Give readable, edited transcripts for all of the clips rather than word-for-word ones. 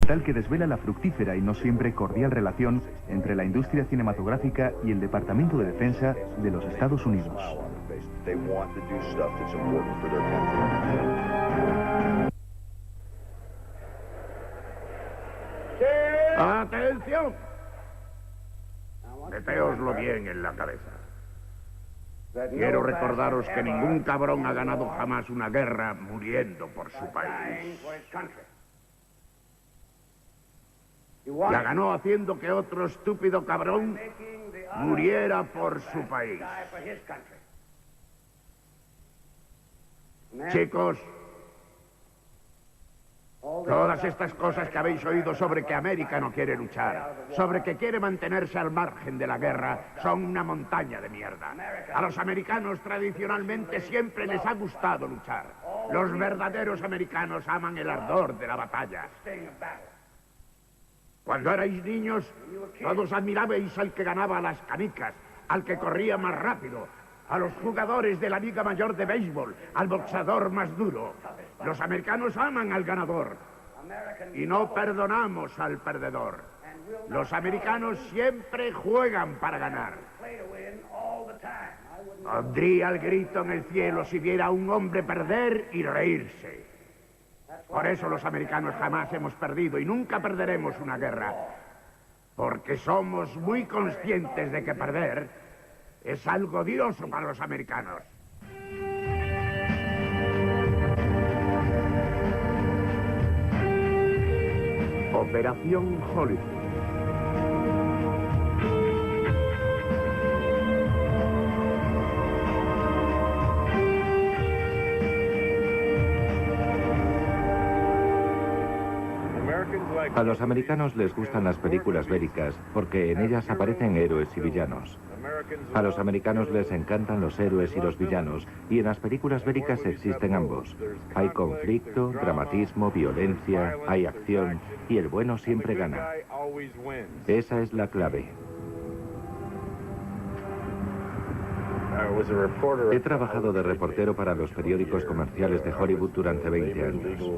documental que desvela la fructífera y no siempre cordial relación entre la industria cinematográfica y el Departamento de Defensa de los Estados Unidos. ¡Atención! Meteoslo bien en la cabeza. Quiero recordaros que ningún cabrón ha ganado jamás una guerra muriendo por su país. La ganó haciendo que otro estúpido cabrón muriera por su país. Chicos, todas estas cosas que habéis oído sobre que América no quiere luchar, sobre que quiere mantenerse al margen de la guerra, son una montaña de mierda. A los americanos tradicionalmente siempre les ha gustado luchar. Los verdaderos americanos aman el ardor de la batalla. Cuando erais niños, todos admirabais al que ganaba las canicas, al que corría más rápido, a los jugadores de la Liga Mayor de Béisbol, al boxeador más duro. Los americanos aman al ganador y no perdonamos al perdedor. Los americanos siempre juegan para ganar. Pondría el grito en el cielo si viera a un hombre perder y reírse. Por eso los americanos jamás hemos perdido y nunca perderemos una guerra. Porque somos muy conscientes de que perder es algo odioso para los americanos. Operación Hollywood. A los americanos les gustan las películas bélicas porque en ellas aparecen héroes y villanos. A los americanos les encantan los héroes y los villanos, y en las películas bélicas existen ambos. Hay conflicto, dramatismo, violencia, hay acción, y el bueno siempre gana. Esa es la clave. He trabajado de reportero para los periódicos comerciales de Hollywood durante 20 años.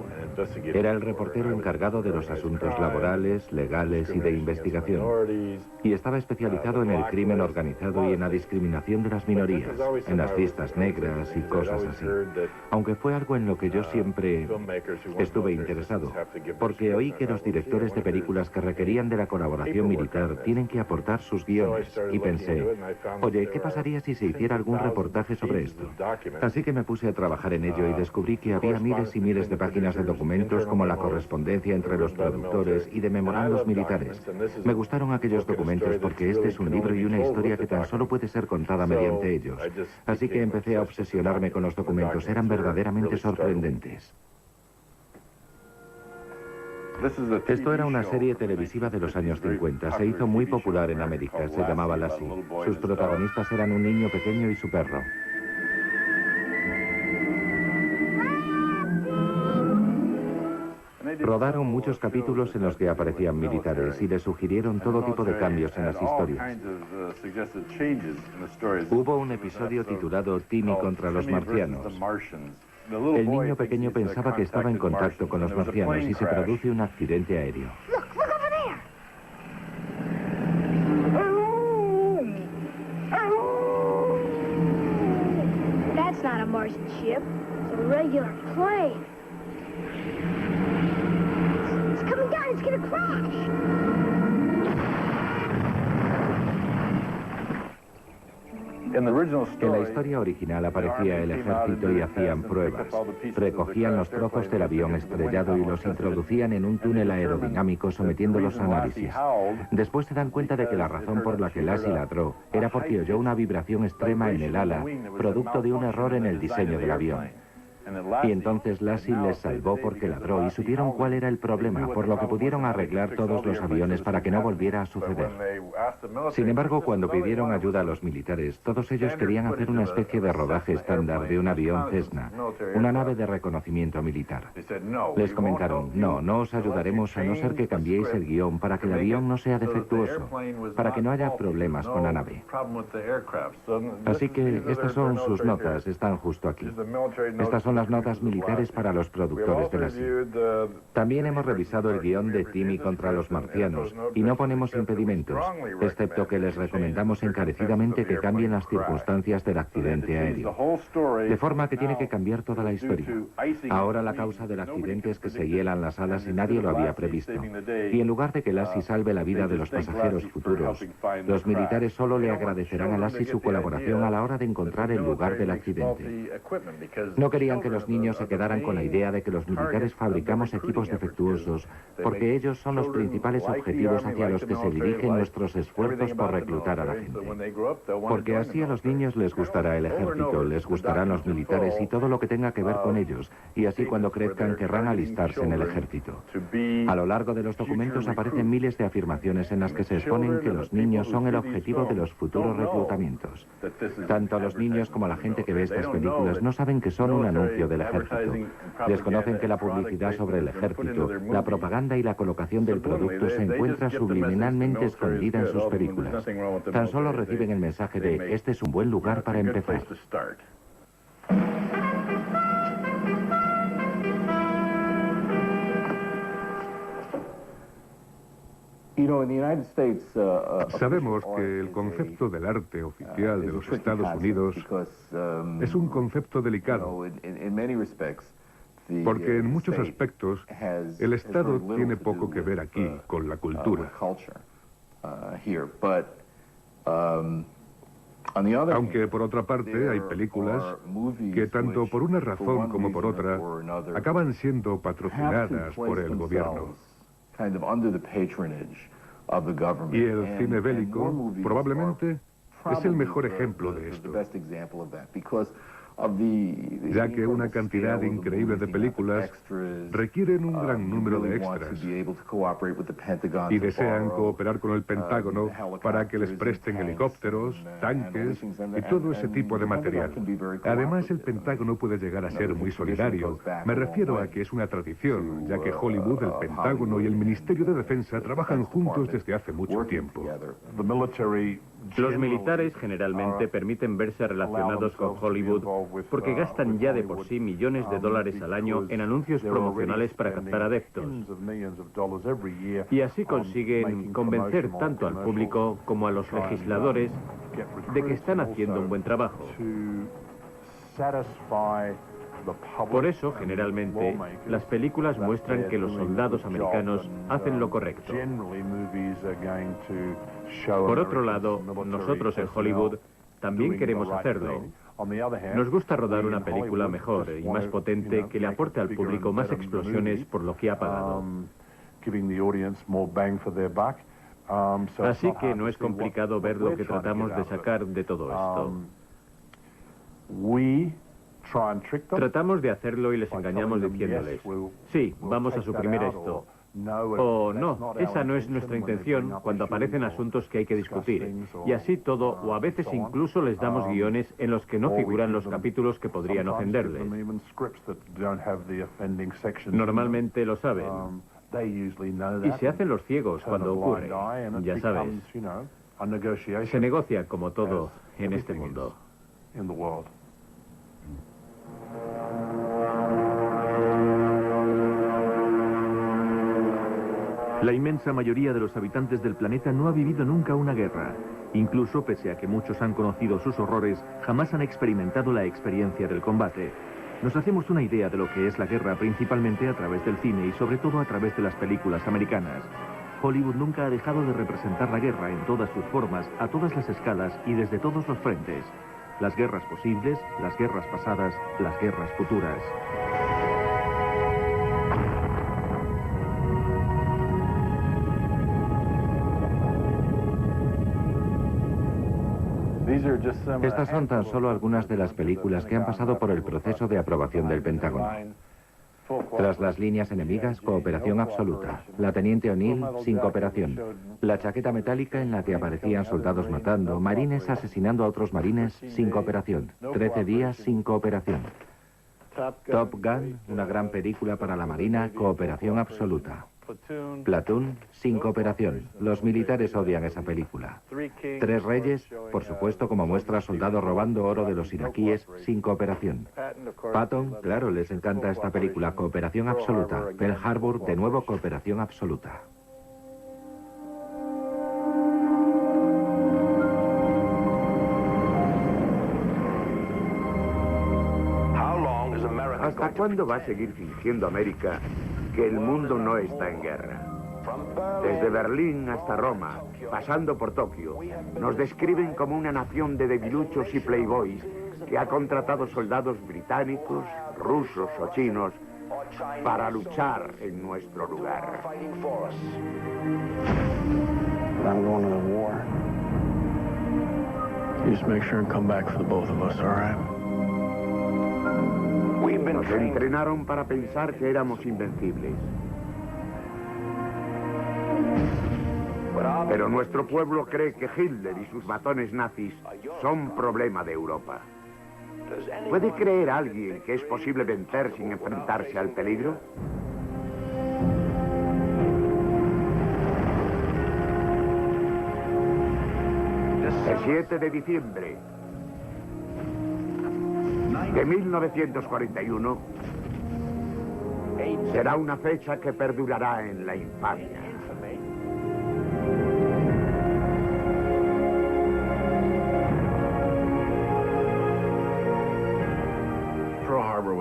Era el reportero encargado de los asuntos laborales, legales y de investigación. Y estaba especializado en el crimen organizado y en la discriminación de las minorías, en las listas negras y cosas así. Aunque fue algo en lo que yo siempre estuve interesado, porque oí que los directores de películas que requerían de la colaboración militar tienen que aportar sus guiones. Y pensé, oye, ¿qué pasaría si se hiciera algún reportaje sobre esto? Así que me puse a trabajar en ello y descubrí que había miles y miles de páginas de documentos, como la correspondencia entre los productores y de memorandos militares. Me gustaron aquellos documentos porque este es un libro y una historia que tan solo puede ser contada mediante ellos. Así que empecé a obsesionarme con los documentos. Eran verdaderamente sorprendentes. Esto era una serie televisiva de los años 50. Se hizo muy popular en América. Se llamaba Lassie. Sus protagonistas eran un niño pequeño y su perro. Rodaron muchos capítulos en los que aparecían militares y les sugirieron todo tipo de cambios en las historias. Hubo un episodio titulado Timmy contra los marcianos. El niño pequeño pensaba que estaba en contacto con los marcianos y se produce un accidente aéreo. That's not a Martian ship. It's a regular plane. It's coming down. It's gonna crash. En la historia original aparecía el ejército y hacían pruebas. Recogían los trozos del avión estrellado y los introducían en un túnel aerodinámico sometiéndolos a análisis. Después se dan cuenta de que la razón por la que Lassie ladró era porque oyó una vibración extrema en el ala, producto de un error en el diseño del avión. Y entonces Lassie les salvó porque ladró y supieron cuál era el problema, por lo que pudieron arreglar todos los aviones para que no volviera a suceder. Sin embargo, cuando pidieron ayuda a los militares, todos ellos querían hacer una especie de rodaje estándar de un avión Cessna, una nave de reconocimiento militar. Les comentaron, no os ayudaremos a no ser que cambiéis el guión para que el avión no sea defectuoso, para que no haya problemas con la nave. Así que estas son sus notas, están justo aquí. Estas son las notas militares para los productores de la CIA. También hemos revisado el guión de Timmy contra los marcianos y no ponemos impedimentos, excepto que les recomendamos encarecidamente que cambien las circunstancias del accidente aéreo. De forma que tiene que cambiar toda la historia. Ahora la causa del accidente es que se hielan las alas y nadie lo había previsto. Y en lugar de que Lassie salve la vida de los pasajeros futuros, los militares solo le agradecerán a Lassie su colaboración a la hora de encontrar el lugar del accidente. No querían que los niños se quedaran con la idea de que los militares fabricamos equipos defectuosos, porque ellos son los principales objetivos hacia los que se dirigen nuestros esfuerzos por reclutar a la gente. Porque así a los niños les gustará el ejército, les gustarán los militares y todo lo que tenga que ver con ellos, y así cuando crezcan querrán alistarse en el ejército. A lo largo de los documentos aparecen miles de afirmaciones en las que se exponen que los niños son el objetivo de los futuros reclutamientos. Tanto los niños como la gente que ve estas películas no saben que son un anuncio del ejército. Desconocen que la publicidad sobre el ejército, la propaganda y la colocación del producto se encuentra subliminalmente escondida en sus películas. Tan solo reciben el mensaje de "este es un buen lugar para empezar". Sabemos que el concepto del arte oficial de los Estados Unidos es un concepto delicado, porque en muchos aspectos el Estado tiene poco que ver aquí con la cultura. Aunque por otra parte hay películas que tanto por una razón como por otra acaban siendo patrocinadas por el gobierno. Y el cine bélico probablemente es el mejor ejemplo de esto, ya que una cantidad increíble de películas requieren un gran número de extras y desean cooperar con el Pentágono para que les presten helicópteros, tanques y todo ese tipo de material. Además, el Pentágono puede llegar a ser muy solidario. Me refiero a que es una tradición, ya que Hollywood, el Pentágono y el Ministerio de Defensa trabajan juntos desde hace mucho tiempo. Los militares generalmente permiten verse relacionados con Hollywood porque gastan ya de por sí millones de dólares al año en anuncios promocionales para captar adeptos. Y así consiguen convencer tanto al público como a los legisladores de que están haciendo un buen trabajo. Por eso, generalmente, las películas muestran que los soldados americanos hacen lo correcto. Por otro lado, nosotros en Hollywood también queremos hacerlo. Nos gusta rodar una película mejor y más potente que le aporte al público más explosiones por lo que ha pagado. Así que no es complicado ver lo que tratamos de sacar de todo esto. Tratamos de hacerlo y les engañamos diciéndoles, sí, vamos a suprimir esto. O no, esa no es nuestra intención cuando aparecen asuntos que hay que discutir. Y así todo, o a veces incluso les damos guiones en los que no figuran los capítulos que podrían ofenderles. Normalmente lo saben. Y se hacen los ciegos cuando ocurre, ya sabes. Se negocia como todo en este mundo. La inmensa mayoría de los habitantes del planeta no ha vivido nunca una guerra. Incluso, pese a que muchos han conocido sus horrores, jamás han experimentado la experiencia del combate. Nos hacemos una idea de lo que es la guerra principalmente a través del cine y sobre todo a través de las películas americanas. Hollywood nunca ha dejado de representar la guerra en todas sus formas, a todas las escalas y desde todos los frentes. Las guerras posibles, las guerras pasadas, las guerras futuras. Estas son tan solo algunas de las películas que han pasado por el proceso de aprobación del Pentágono. Tras las líneas enemigas, cooperación absoluta. La teniente O'Neill, sin cooperación. La chaqueta metálica en la que aparecían soldados matando, marines asesinando a otros marines, sin cooperación. 13 días sin cooperación. Top Gun, una gran película para la Marina, cooperación absoluta. Platoon, sin cooperación. Los militares odian esa película. Tres Reyes, por supuesto, como muestra a soldados robando oro de los iraquíes, sin cooperación. Patton, claro, les encanta esta película, cooperación absoluta. Pearl Harbor, de nuevo, cooperación absoluta. ¿Hasta cuándo va a seguir fingiendo América que el mundo no está en guerra? Desde Berlín hasta Roma, pasando por Tokio, nos describen como una nación de debiluchos y playboys que ha contratado soldados británicos, rusos o chinos para luchar en nuestro lugar. I'm going to the war. You just make sure and come back for the both of us, all right? Nos entrenaron para pensar que éramos invencibles. Pero nuestro pueblo cree que Hitler y sus matones nazis son problema de Europa. ¿Puede creer alguien que es posible vencer sin enfrentarse al peligro? El 7 de diciembre de 1941 será una fecha que perdurará en la infamia.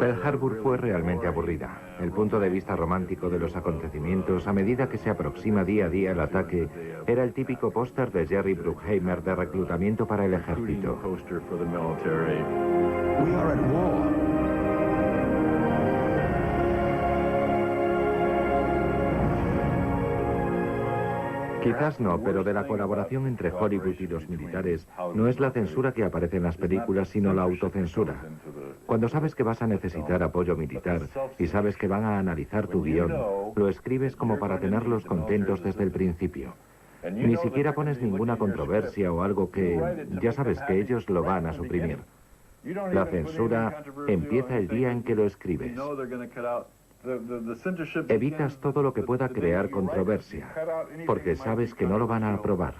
Pearl Harbor fue realmente aburrida. El punto de vista romántico de los acontecimientos, a medida que se aproxima día a día el ataque, era el típico póster de Jerry Bruckheimer de reclutamiento para el ejército. We are at war. Quizás no, pero de la colaboración entre Hollywood y los militares no es la censura que aparece en las películas, sino la autocensura. Cuando sabes que vas a necesitar apoyo militar y sabes que van a analizar tu guión, lo escribes como para tenerlos contentos desde el principio. Ni siquiera pones ninguna controversia o algo que ya sabes que ellos lo van a suprimir. La censura empieza el día en que lo escribes. Evitas todo lo que pueda crear controversia, porque sabes que no lo van a aprobar.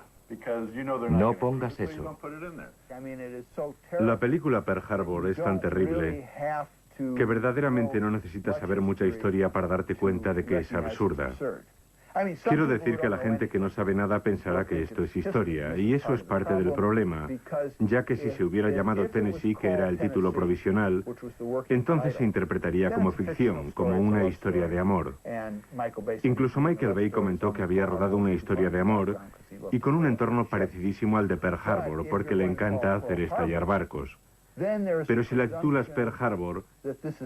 No pongas eso. La película Pearl Harbor es tan terrible que verdaderamente no necesitas saber mucha historia para darte cuenta de que es absurda. Quiero decir que la gente que no sabe nada pensará que esto es historia, y eso es parte del problema, ya que si se hubiera llamado Tennessee, que era el título provisional, entonces se interpretaría como ficción, como una historia de amor. Incluso Michael Bay comentó que había rodado una historia de amor y con un entorno parecidísimo al de Pearl Harbor, porque le encanta hacer estallar barcos. Pero si la titulas Pearl Harbor,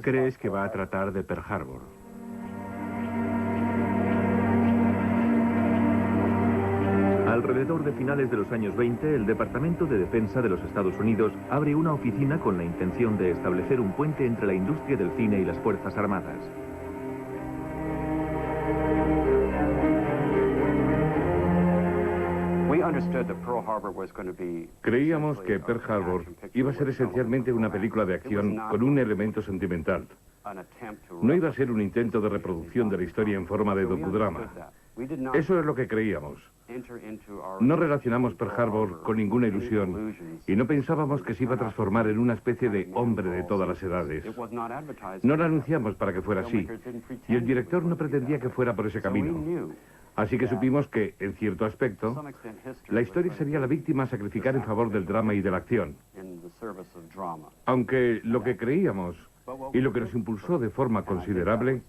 crees que va a tratar de Pearl Harbor. Alrededor de finales de los años 20, el Departamento de Defensa de los Estados Unidos abre una oficina con la intención de establecer un puente entre la industria del cine y las Fuerzas Armadas. Creíamos que Pearl Harbor iba a ser esencialmente una película de acción con un elemento sentimental. No iba a ser un intento de reproducción de la historia en forma de docudrama. Eso es lo que creíamos. No relacionamos Pearl Harbor con ninguna ilusión y no pensábamos que se iba a transformar en una especie de hombre de todas las edades. No lo anunciamos para que fuera así y el director no pretendía que fuera por ese camino. Así que supimos que, en cierto aspecto, la historia sería la víctima a sacrificar en favor del drama y de la acción. Aunque lo que creíamos y lo que nos impulsó de forma considerable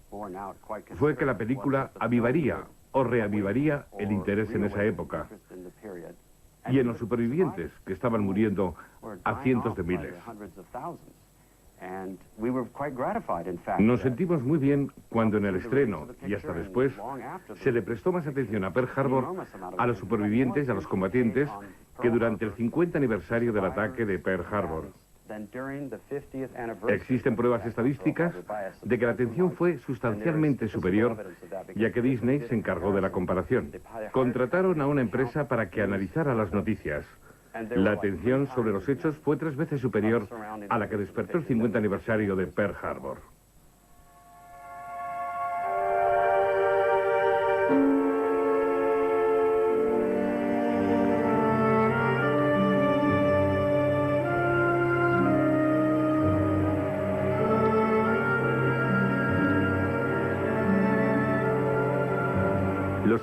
fue que la película avivaría o reavivaría el interés en esa época y en los supervivientes que estaban muriendo a cientos de miles. Nos sentimos muy bien cuando en el estreno y hasta después se le prestó más atención a Pearl Harbor, a los supervivientes y a los combatientes que durante el 50 aniversario del ataque de Pearl Harbor. Existen pruebas estadísticas de que la atención fue sustancialmente superior, ya que Disney se encargó de la comparación. Contrataron a una empresa para que analizara las noticias. La atención sobre los hechos fue 3 veces superior a la que despertó el 50 aniversario de Pearl Harbor.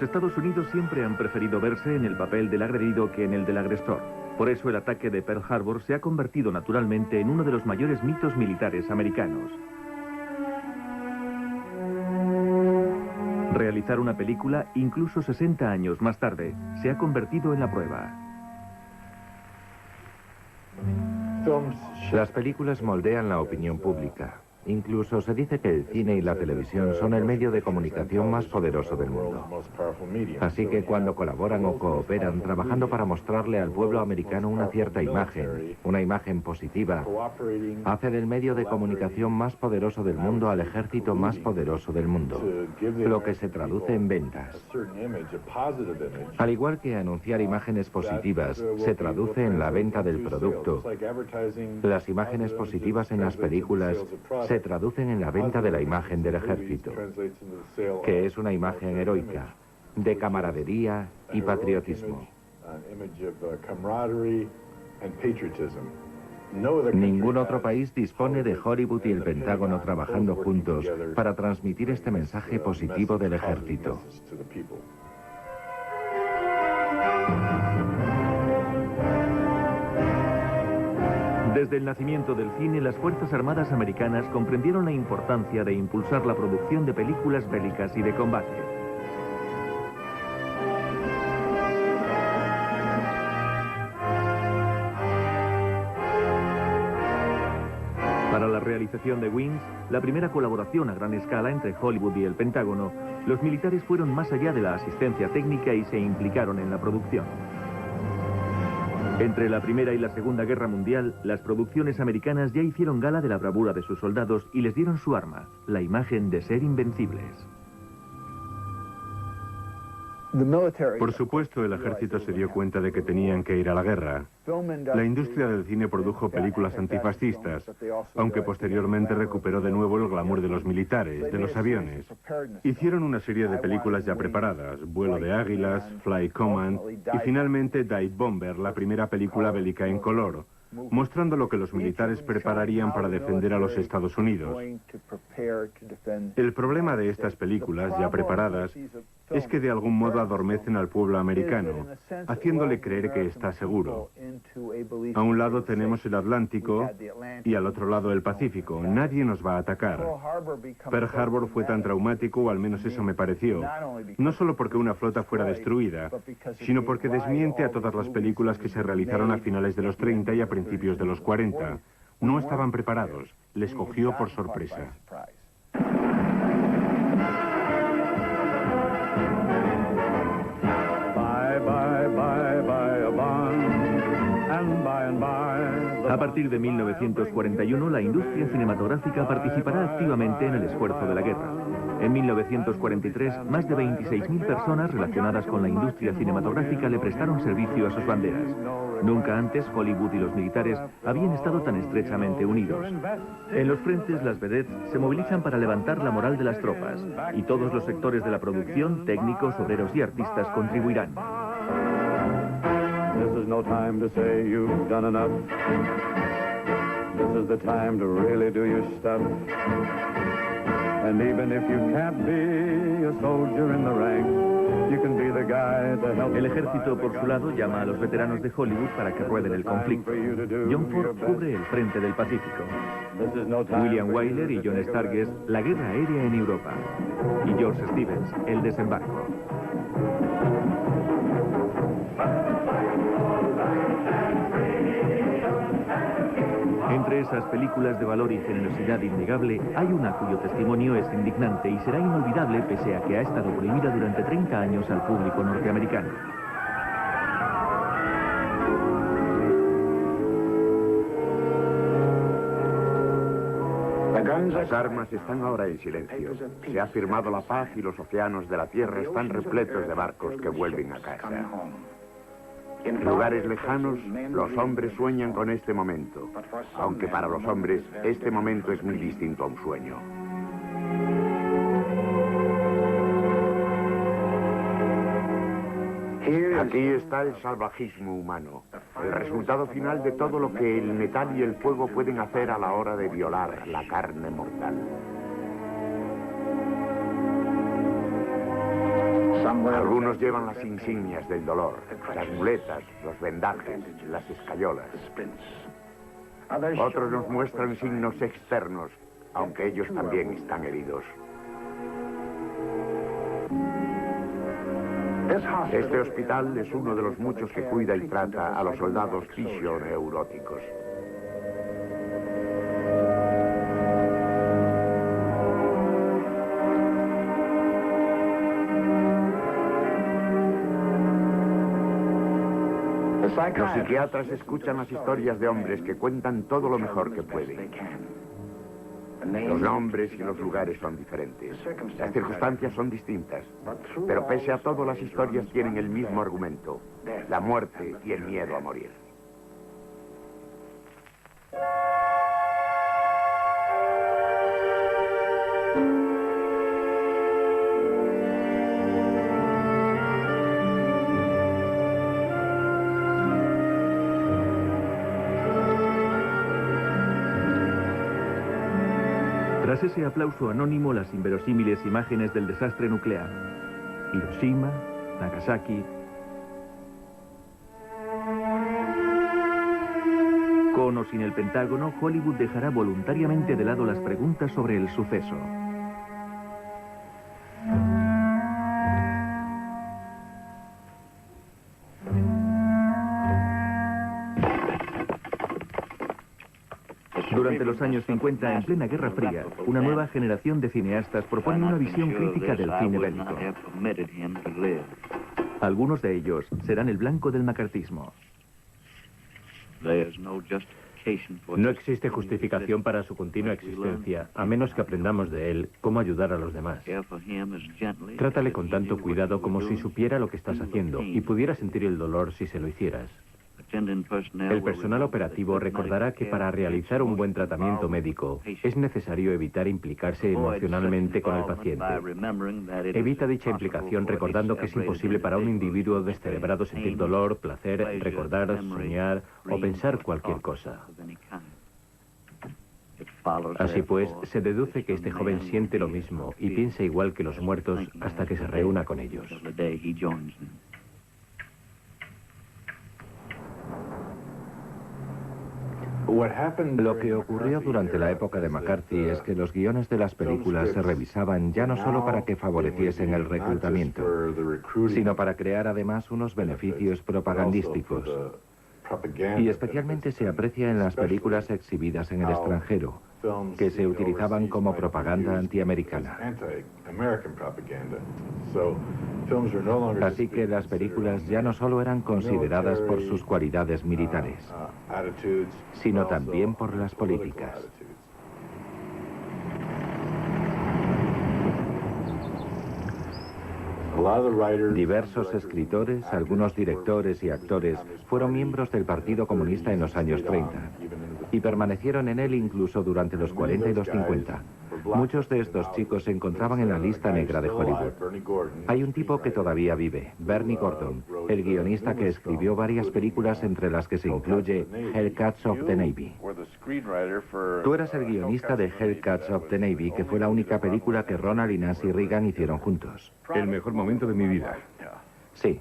Los Estados Unidos siempre han preferido verse en el papel del agredido que en el del agresor. Por eso el ataque de Pearl Harbor se ha convertido naturalmente en uno de los mayores mitos militares americanos. Realizar una película, incluso 60 años más tarde, se ha convertido en la prueba. Las películas moldean la opinión pública. Incluso se dice que el cine y la televisión son el medio de comunicación más poderoso del mundo. Así que cuando colaboran o cooperan trabajando para mostrarle al pueblo americano una cierta imagen, una imagen positiva, hace del medio de comunicación más poderoso del mundo al ejército más poderoso del mundo, lo que se traduce en ventas. Al igual que anunciar imágenes positivas se traduce en la venta del producto, las imágenes positivas en las películas se traducen en la venta de la imagen del ejército, que es una imagen heroica, de camaradería y patriotismo. Ningún otro país dispone de Hollywood y el Pentágono trabajando juntos para transmitir este mensaje positivo del ejército. Desde el nacimiento del cine, las Fuerzas Armadas americanas comprendieron la importancia de impulsar la producción de películas bélicas y de combate. Para la realización de Wings, la primera colaboración a gran escala entre Hollywood y el Pentágono, los militares fueron más allá de la asistencia técnica y se implicaron en la producción. Entre la Primera y la Segunda Guerra Mundial, las producciones americanas ya hicieron gala de la bravura de sus soldados y les dieron su arma, la imagen de ser invencibles. Por supuesto, el ejército se dio cuenta de que tenían que ir a la guerra. La industria del cine produjo películas antifascistas, aunque posteriormente recuperó de nuevo el glamour de los militares, de los aviones. Hicieron una serie de películas ya preparadas, Vuelo de Águilas, Fly Command y finalmente Dive Bomber, la primera película bélica en color, mostrando lo que los militares prepararían para defender a los Estados Unidos. El problema de estas películas, ya preparadas, es que de algún modo adormecen al pueblo americano, haciéndole creer que está seguro. A un lado tenemos el Atlántico y al otro lado el Pacífico. Nadie nos va a atacar. Pearl Harbor fue tan traumático, o al menos eso me pareció, no solo porque una flota fuera destruida, sino porque desmiente a todas las películas que se realizaron a finales de los 30 y a principios de los 40. No estaban preparados, les cogió por sorpresa. A partir de 1941, la industria cinematográfica participará activamente en el esfuerzo de la guerra. En 1943, más de 26.000 personas relacionadas con la industria cinematográfica le prestaron servicio a sus banderas. Nunca antes Hollywood y los militares habían estado tan estrechamente unidos. En los frentes, las vedettes se movilizan para levantar la moral de las tropas, y todos los sectores de la producción, técnicos, obreros y artistas contribuirán. This is no time to say you've done enough. This is the time to really do your stuff. And even if you can't be a soldier in the ranks, you can be the guy to help. El ejército, por su lado, llama a los veteranos de Hollywood para que rueden el conflicto. John Ford cubre el frente del Pacífico. William Wyler y John Sturges, la guerra aérea en Europa. Y George Stevens, el desembarco. Entre esas películas de valor y generosidad innegable, hay una cuyo testimonio es indignante y será inolvidable pese a que ha estado prohibida durante 30 años al público norteamericano. Las armas están ahora en silencio. Se ha firmado la paz y los océanos de la tierra están repletos de barcos que vuelven a casa. En lugares lejanos, los hombres sueñan con este momento, aunque para los hombres este momento es muy distinto a un sueño. Aquí está el salvajismo humano, el resultado final de todo lo que el metal y el fuego pueden hacer a la hora de violar la carne mortal. Algunos llevan las insignias del dolor, las muletas, los vendajes, las escayolas. Otros nos muestran signos externos, aunque ellos también están heridos. Este hospital es uno de los muchos que cuida y trata a los soldados fisio-neuróticos. Los psiquiatras escuchan las historias de hombres que cuentan todo lo mejor que pueden. Los nombres y los lugares son diferentes. Las circunstancias son distintas. Pero pese a todo, las historias tienen el mismo argumento: la muerte y el miedo a morir. Tras ese aplauso anónimo, las inverosímiles imágenes del desastre nuclear. Hiroshima, Nagasaki. Con o sin el Pentágono, Hollywood dejará voluntariamente de lado las preguntas sobre el suceso. Durante los años 50, en plena Guerra Fría, una nueva generación de cineastas propone una visión crítica del cine bélico. Algunos de ellos serán el blanco del macartismo. No existe justificación para su continua existencia, a menos que aprendamos de él cómo ayudar a los demás. Trátale con tanto cuidado como si supiera lo que estás haciendo y pudiera sentir el dolor si se lo hicieras. El personal operativo recordará que para realizar un buen tratamiento médico es necesario evitar implicarse emocionalmente con el paciente. Evita dicha implicación recordando que es imposible para un individuo descerebrado sentir dolor, placer, recordar, soñar o pensar cualquier cosa. Así pues, se deduce que este joven siente lo mismo y piensa igual que los muertos hasta que se reúna con ellos. Lo que ocurrió durante la época de McCarthy es que los guiones de las películas se revisaban ya no solo para que favoreciesen el reclutamiento, sino para crear además unos beneficios propagandísticos. Y especialmente se aprecia en las películas exhibidas en el extranjero, que se utilizaban como propaganda antiamericana. Así que las películas ya no solo eran consideradas por sus cualidades militares, sino también por las políticas. Diversos escritores, algunos directores y actores fueron miembros del Partido Comunista en los años 30 y permanecieron en él incluso durante los 40 y los 50. Muchos de estos chicos se encontraban en la lista negra de Hollywood. Hay un tipo que todavía vive, Bernie Gordon, el guionista que escribió varias películas entre las que se incluye Hellcats of the Navy. Tú eras el guionista de Hellcats of the Navy, que fue la única película que Ronald y Nancy Reagan hicieron juntos. El mejor momento de mi vida. Sí.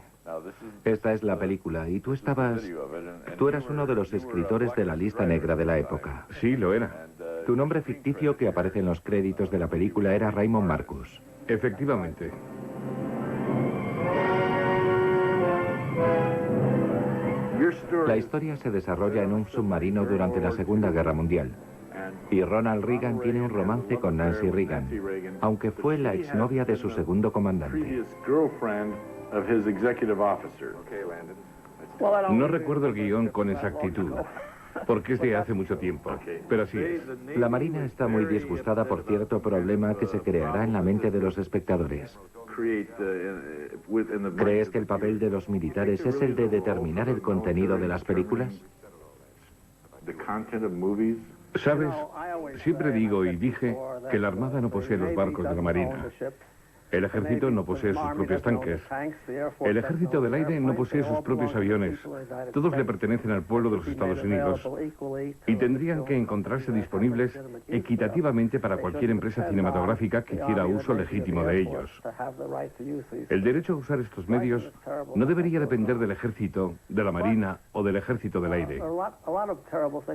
Esta es la película y tú eras uno de los escritores de la lista negra de la época. Sí, lo era. Tu nombre ficticio que aparece en los créditos de la película era Raymond Marcus. Efectivamente. La historia se desarrolla en un submarino durante la Segunda Guerra Mundial. Y Ronald Reagan tiene un romance con Nancy Reagan, aunque fue la exnovia de su segundo comandante. No recuerdo el guión con exactitud, porque es de hace mucho tiempo, pero así es. La Marina está muy disgustada por cierto problema que se creará en la mente de los espectadores. ¿Crees que el papel de los militares es el de determinar el contenido de las películas? ¿Sabes? Siempre digo y dije que la Armada no posee los barcos de la Marina. El ejército no posee sus propios tanques. El ejército del aire no posee sus propios aviones. Todos le pertenecen al pueblo de los Estados Unidos. Y tendrían que encontrarse disponibles equitativamente para cualquier empresa cinematográfica que hiciera uso legítimo de ellos. El derecho a usar estos medios no debería depender del ejército, de la marina o del ejército del aire.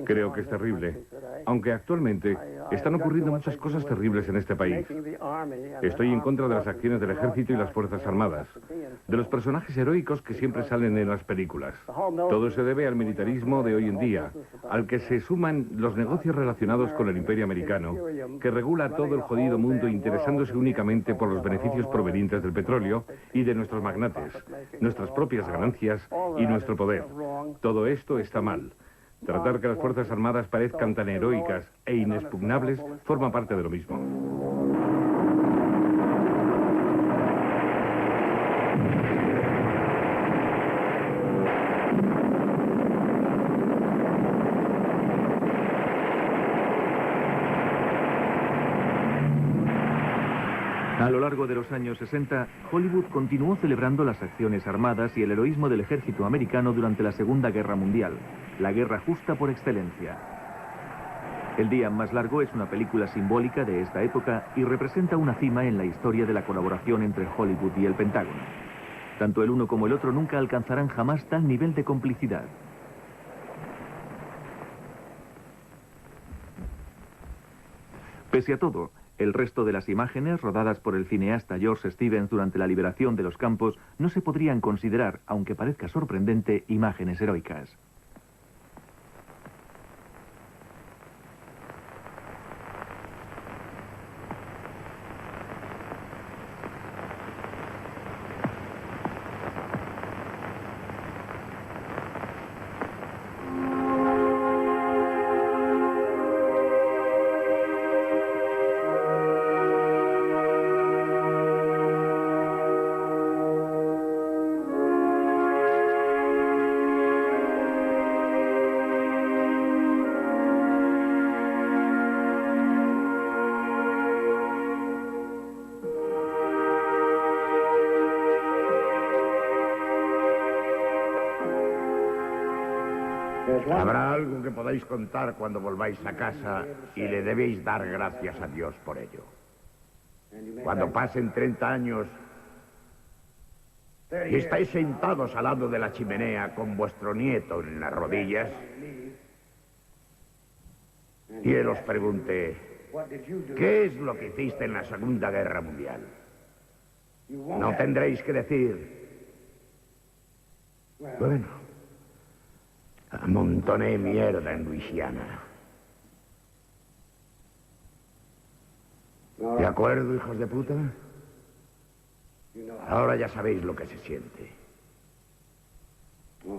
Creo que es terrible, aunque actualmente están ocurriendo muchas cosas terribles en este país. Estoy en contra de las acciones del ejército y las fuerzas armadas, de los personajes heroicos que siempre salen en las películas. Todo se debe al militarismo de hoy en día, al que se suman los negocios relacionados con el imperio americano, que regula todo el jodido mundo interesándose únicamente por los beneficios provenientes del petróleo y de nuestros magnates, nuestras propias ganancias y nuestro poder. Todo esto está mal. Tratar que las Fuerzas Armadas parezcan tan heroicas e inexpugnables forma parte de lo mismo. A lo largo de los años 60, Hollywood continuó celebrando las acciones armadas y el heroísmo del ejército americano durante la Segunda Guerra Mundial, la guerra justa por excelencia. El día más largo es una película simbólica de esta época y representa una cima en la historia de la colaboración entre Hollywood y el Pentágono. Tanto el uno como el otro nunca alcanzarán jamás tal nivel de complicidad. Pese a todo, el resto de las imágenes rodadas por el cineasta George Stevens durante la liberación de los campos no se podrían considerar, aunque parezca sorprendente, imágenes heroicas. Habrá algo que podáis contar cuando volváis a casa y le debéis dar gracias a Dios por ello. Cuando pasen 30 años y estáis sentados al lado de la chimenea con vuestro nieto en las rodillas y él os pregunte, ¿qué es lo que hiciste en la Segunda Guerra Mundial? No tendréis que decir, bueno, amontoné mierda en Luisiana. ¿De acuerdo, hijos de puta? Ahora ya sabéis lo que se siente.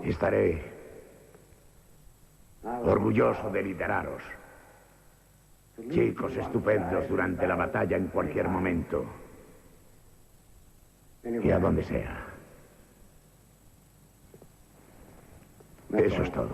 Estaré orgulloso de lideraros. Chicos estupendos durante la batalla en cualquier momento. Y a donde sea. Eso es todo.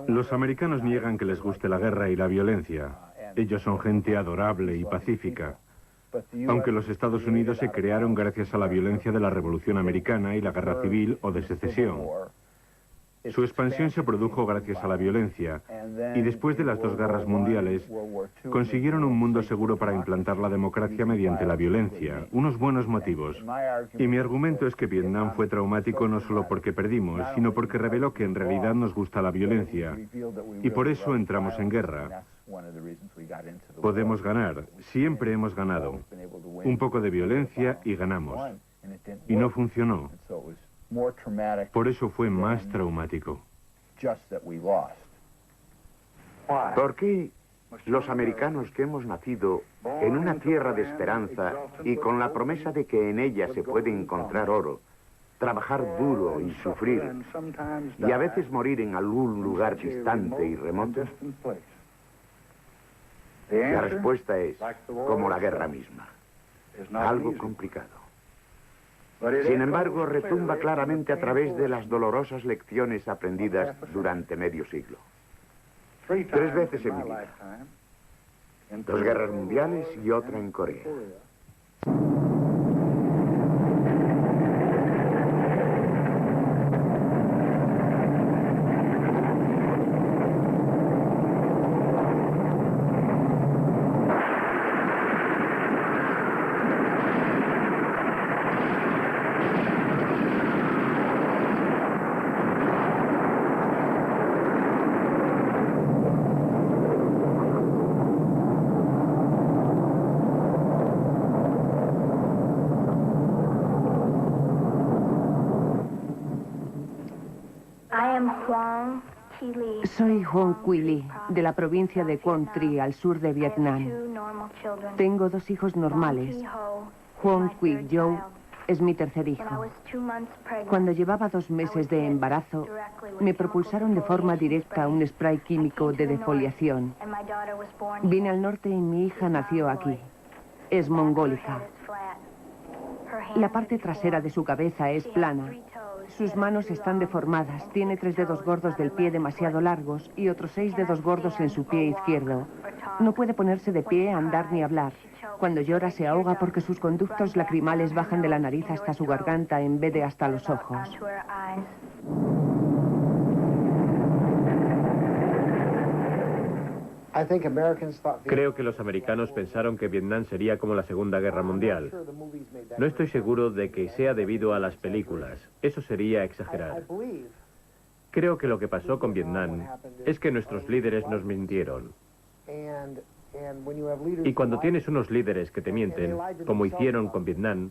Los americanos niegan que les guste la guerra y la violencia. Ellos son gente adorable y pacífica. Aunque los Estados Unidos se crearon gracias a la violencia de la Revolución Americana y la Guerra Civil o de Secesión. Su expansión se produjo gracias a la violencia, y después de las dos guerras mundiales, consiguieron un mundo seguro para implantar la democracia mediante la violencia, unos buenos motivos. Y mi argumento es que Vietnam fue traumático no solo porque perdimos, sino porque reveló que en realidad nos gusta la violencia, y por eso entramos en guerra. Podemos ganar, siempre hemos ganado. Un poco de violencia y ganamos. Y no funcionó. Por eso fue más traumático. ¿Por qué los americanos que hemos nacido en una tierra de esperanza y con la promesa de que en ella se puede encontrar oro, trabajar duro y sufrir, y a veces morir en algún lugar distante y remoto? La respuesta es como la guerra misma, algo complicado. Sin embargo, retumba claramente a través de las dolorosas lecciones aprendidas durante medio siglo. 3 veces en mi vida. 2 guerras mundiales y otra en Corea. Soy Huong Quy Ly, de la provincia de Quang Tri, al sur de Vietnam. Tengo 2 hijos normales. Huong Quy Joe es mi tercer hijo. Cuando llevaba 2 meses de embarazo, me propulsaron de forma directa un spray químico de defoliación. Vine al norte y mi hija nació aquí. Es mongólica. La parte trasera de su cabeza es plana. Sus manos están deformadas. Tiene 3 dedos gordos del pie demasiado largos y otros 6 dedos gordos en su pie izquierdo. No puede ponerse de pie, andar ni hablar. Cuando llora se ahoga porque sus conductos lacrimales bajan de la nariz hasta su garganta en vez de hasta los ojos. Creo que los americanos pensaron que Vietnam sería como la Segunda Guerra Mundial. No estoy seguro de que sea debido a las películas. Eso sería exagerar. Creo que lo que pasó con Vietnam es que nuestros líderes nos mintieron. Y cuando tienes unos líderes que te mienten, como hicieron con Vietnam,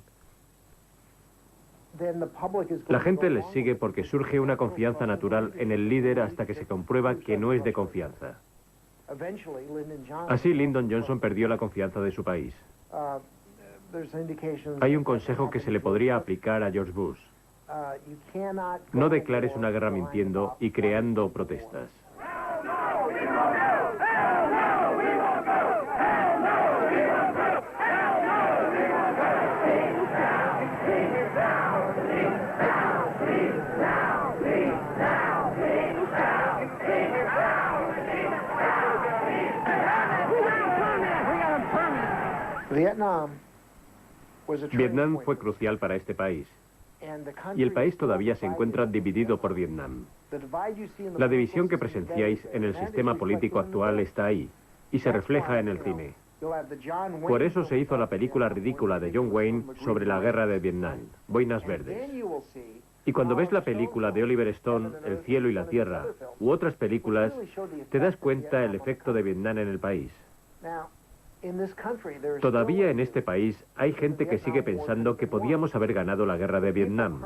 la gente les sigue porque surge una confianza natural en el líder hasta que se comprueba que no es de confianza. Así Lyndon Johnson perdió la confianza de su país. Hay un consejo que se le podría aplicar a George Bush. No declares una guerra mintiendo y creando protestas. Vietnam fue crucial para este país. Y el país todavía se encuentra dividido por Vietnam. La división que presenciáis en el sistema político actual está ahí, y se refleja en el cine. Por eso se hizo la película ridícula de John Wayne sobre la guerra de Vietnam, Boinas Verdes. Y cuando ves la película de Oliver Stone, El cielo y la tierra, u otras películas, te das cuenta del efecto de Vietnam en el país. Todavía en este país hay gente que sigue pensando que podíamos haber ganado la guerra de Vietnam.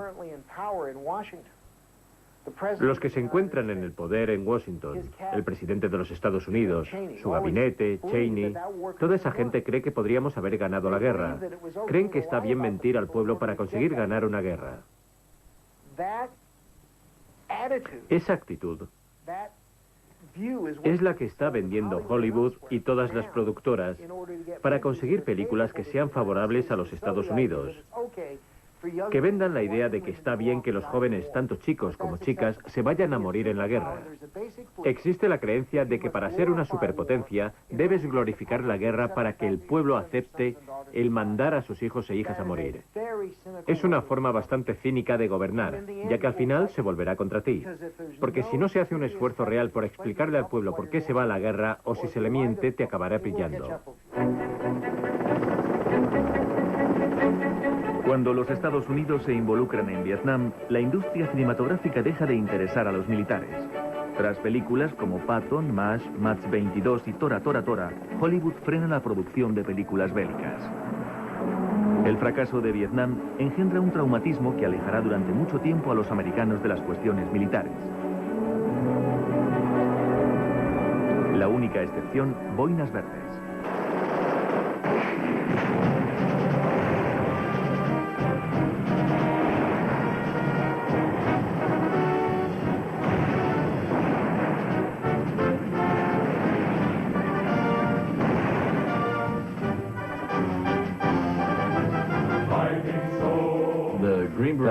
Los que se encuentran en el poder en Washington, el presidente de los Estados Unidos, su gabinete, Cheney, toda esa gente cree que podríamos haber ganado la guerra. Creen que está bien mentir al pueblo para conseguir ganar una guerra. Esa actitud es la que está vendiendo Hollywood y todas las productoras para conseguir películas que sean favorables a los Estados Unidos. Que vendan la idea de que está bien que los jóvenes, tanto chicos como chicas, se vayan a morir en la guerra. Existe la creencia de que para ser una superpotencia debes glorificar la guerra para que el pueblo acepte el mandar a sus hijos e hijas a morir. Es una forma bastante cínica de gobernar, ya que al final se volverá contra ti. Porque si no se hace un esfuerzo real por explicarle al pueblo por qué se va a la guerra, o si se le miente, te acabará pillando. Cuando los Estados Unidos se involucran en Vietnam, la industria cinematográfica deja de interesar a los militares. Tras películas como Patton, MASH, Match 22 y Tora Tora Tora, Hollywood frena la producción de películas bélicas. El fracaso de Vietnam engendra un traumatismo que alejará durante mucho tiempo a los americanos de las cuestiones militares. La única excepción, Boinas Verdes.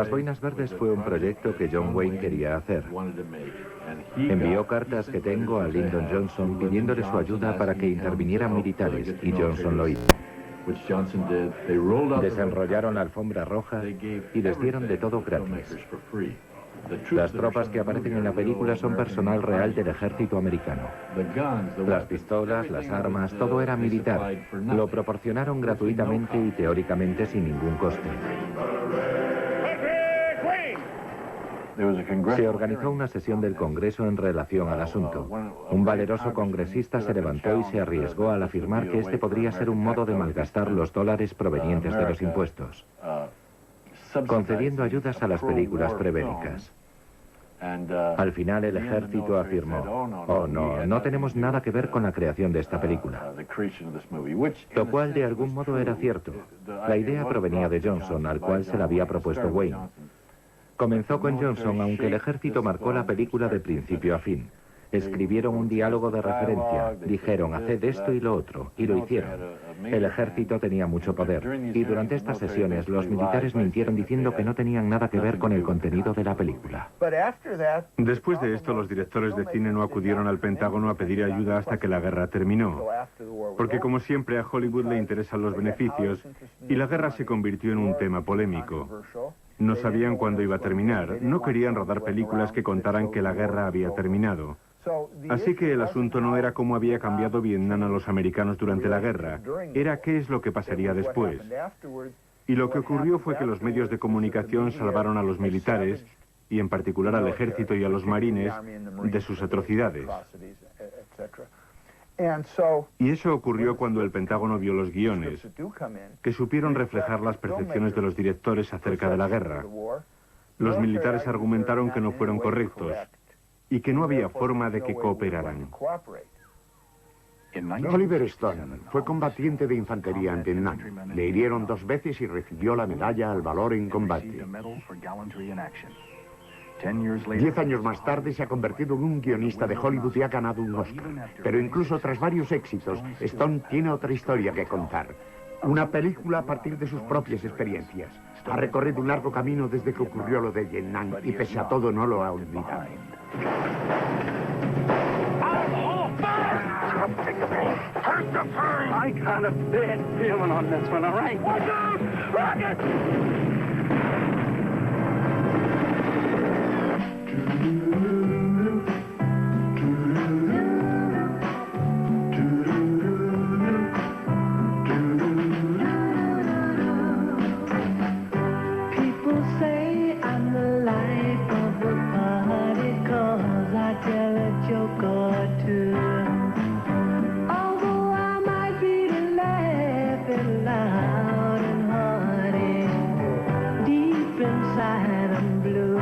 Las Boinas Verdes fue un proyecto que John Wayne quería hacer. Envió cartas que tengo a Lyndon Johnson pidiéndole su ayuda para que intervinieran militares, y Johnson lo hizo. Desenrollaron la alfombra roja y les dieron de todo gratis. Las tropas que aparecen en la película son personal real del ejército americano. Las pistolas, las armas, todo era militar. Lo proporcionaron gratuitamente y teóricamente sin ningún coste. Se organizó una sesión del Congreso en relación al asunto. Un valeroso congresista se levantó y se arriesgó al afirmar que este podría ser un modo de malgastar los dólares provenientes de los impuestos, concediendo ayudas a las películas prebélicas. Al final el ejército afirmó: oh no, no tenemos nada que ver con la creación de esta película. Lo cual de algún modo era cierto. La idea provenía de Johnson, al cual se la había propuesto Wayne. Comenzó con Johnson, aunque el ejército marcó la película de principio a fin. Escribieron un diálogo de referencia, dijeron haced esto y lo otro, y lo hicieron. El ejército tenía mucho poder, y durante estas sesiones los militares mintieron diciendo que no tenían nada que ver con el contenido de la película. Después de esto, los directores de cine no acudieron al Pentágono a pedir ayuda hasta que la guerra terminó, porque como siempre a Hollywood le interesan los beneficios, y la guerra se convirtió en un tema polémico. No sabían cuándo iba a terminar, no querían rodar películas que contaran que la guerra había terminado. Así que el asunto no era cómo había cambiado Vietnam a los americanos durante la guerra, era qué es lo que pasaría después. Y lo que ocurrió fue que los medios de comunicación salvaron a los militares, y en particular al ejército y a los marines, de sus atrocidades. Y eso ocurrió cuando el Pentágono vio los guiones, que supieron reflejar las percepciones de los directores acerca de la guerra. Los militares argumentaron que no fueron correctos y que no había forma de que cooperaran. Oliver Stone fue combatiente de infantería en Vietnam. Le hirieron 2 veces y recibió la medalla al valor en combate. 10 años más tarde se ha convertido en un guionista de Hollywood y ha ganado un Oscar. Pero incluso tras varios éxitos, Stone tiene otra historia que contar. Una película a partir de sus propias experiencias. Ha recorrido un largo camino desde que ocurrió lo de Vietnam y pese a todo no lo ha olvidado. I got a bad feeling on this one, all right? Watch out! Rocket! People say I'm the life of the party 'cause I tell a joke or two. Although I might be laughing loud and hearty, deep inside I'm blue.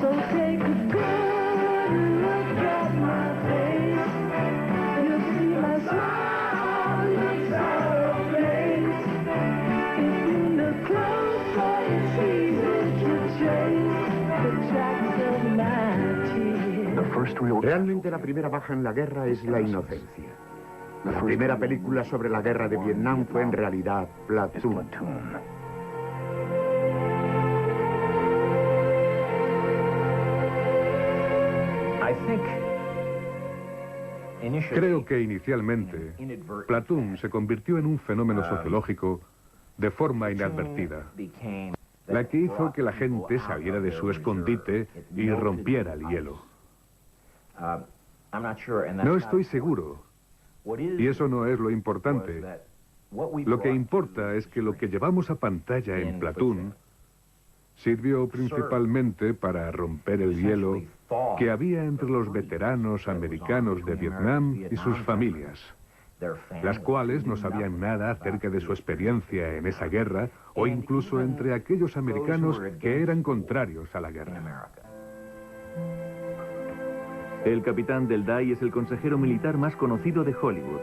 So take a good look at my face. You'll see my smile looks out of place. If you look closer, you see the trace, the tracks of my tears. Realmente la primera baja en la guerra es la inocencia. La primera película sobre la guerra de Vietnam fue en realidad Platoon. Creo que inicialmente Platoon se convirtió en un fenómeno sociológico de forma inadvertida, la que hizo que la gente saliera de su escondite y rompiera el hielo. No estoy seguro, y eso no es lo importante. Lo que importa es que lo que llevamos a pantalla en Platoon sirvió principalmente para romper el hielo que había entre los veteranos americanos de Vietnam y sus familias, las cuales no sabían nada acerca de su experiencia en esa guerra o incluso entre aquellos americanos que eran contrarios a la guerra. El capitán Del Day es el consejero militar más conocido de Hollywood.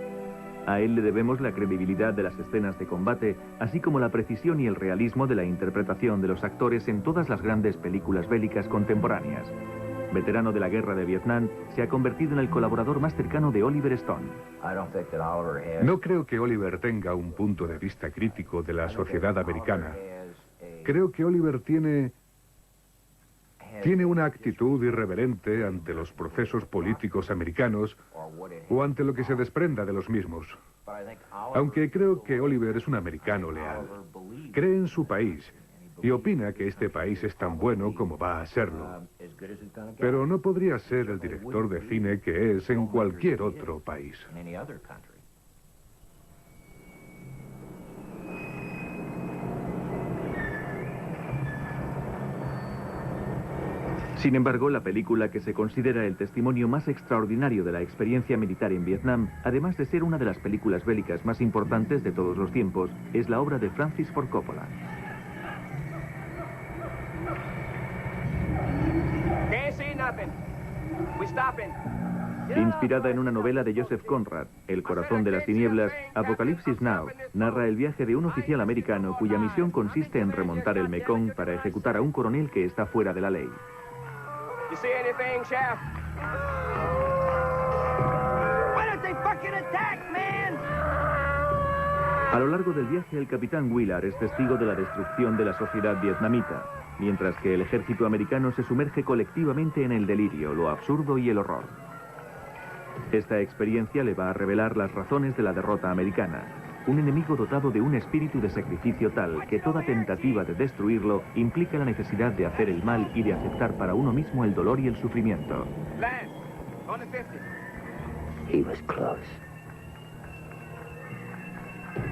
A él le debemos la credibilidad de las escenas de combate, así como la precisión y el realismo de la interpretación de los actores en todas las grandes películas bélicas contemporáneas. Veterano de la guerra de Vietnam, se ha convertido en el colaborador más cercano de Oliver Stone. No creo que Oliver tenga un punto de vista crítico de la sociedad americana. Creo que Oliver tiene una actitud irreverente ante los procesos políticos americanos o ante lo que se desprenda de los mismos. Aunque creo que Oliver es un americano leal. Cree en su país y opina que este país es tan bueno como va a serlo. Pero no podría ser el director de cine que es en cualquier otro país. Sin embargo, la película que se considera el testimonio más extraordinario de la experiencia militar en Vietnam, además de ser una de las películas bélicas más importantes de todos los tiempos, es la obra de Francis Ford Coppola. Inspirada en una novela de Joseph Conrad, El corazón de las tinieblas, Apocalipsis Now narra el viaje de un oficial americano cuya misión consiste en remontar el Mekong para ejecutar a un coronel que está fuera de la ley. You see anything, Chef? Why don't they fucking attack, man? A lo largo del viaje, el capitán Willard es testigo de la destrucción de la sociedad vietnamita, mientras que el ejército americano se sumerge colectivamente en el delirio, lo absurdo y el horror. Esta experiencia le va a revelar las razones de la derrota americana. Un enemigo dotado de un espíritu de sacrificio tal que toda tentativa de destruirlo implica la necesidad de hacer el mal y de aceptar para uno mismo el dolor y el sufrimiento. He was close.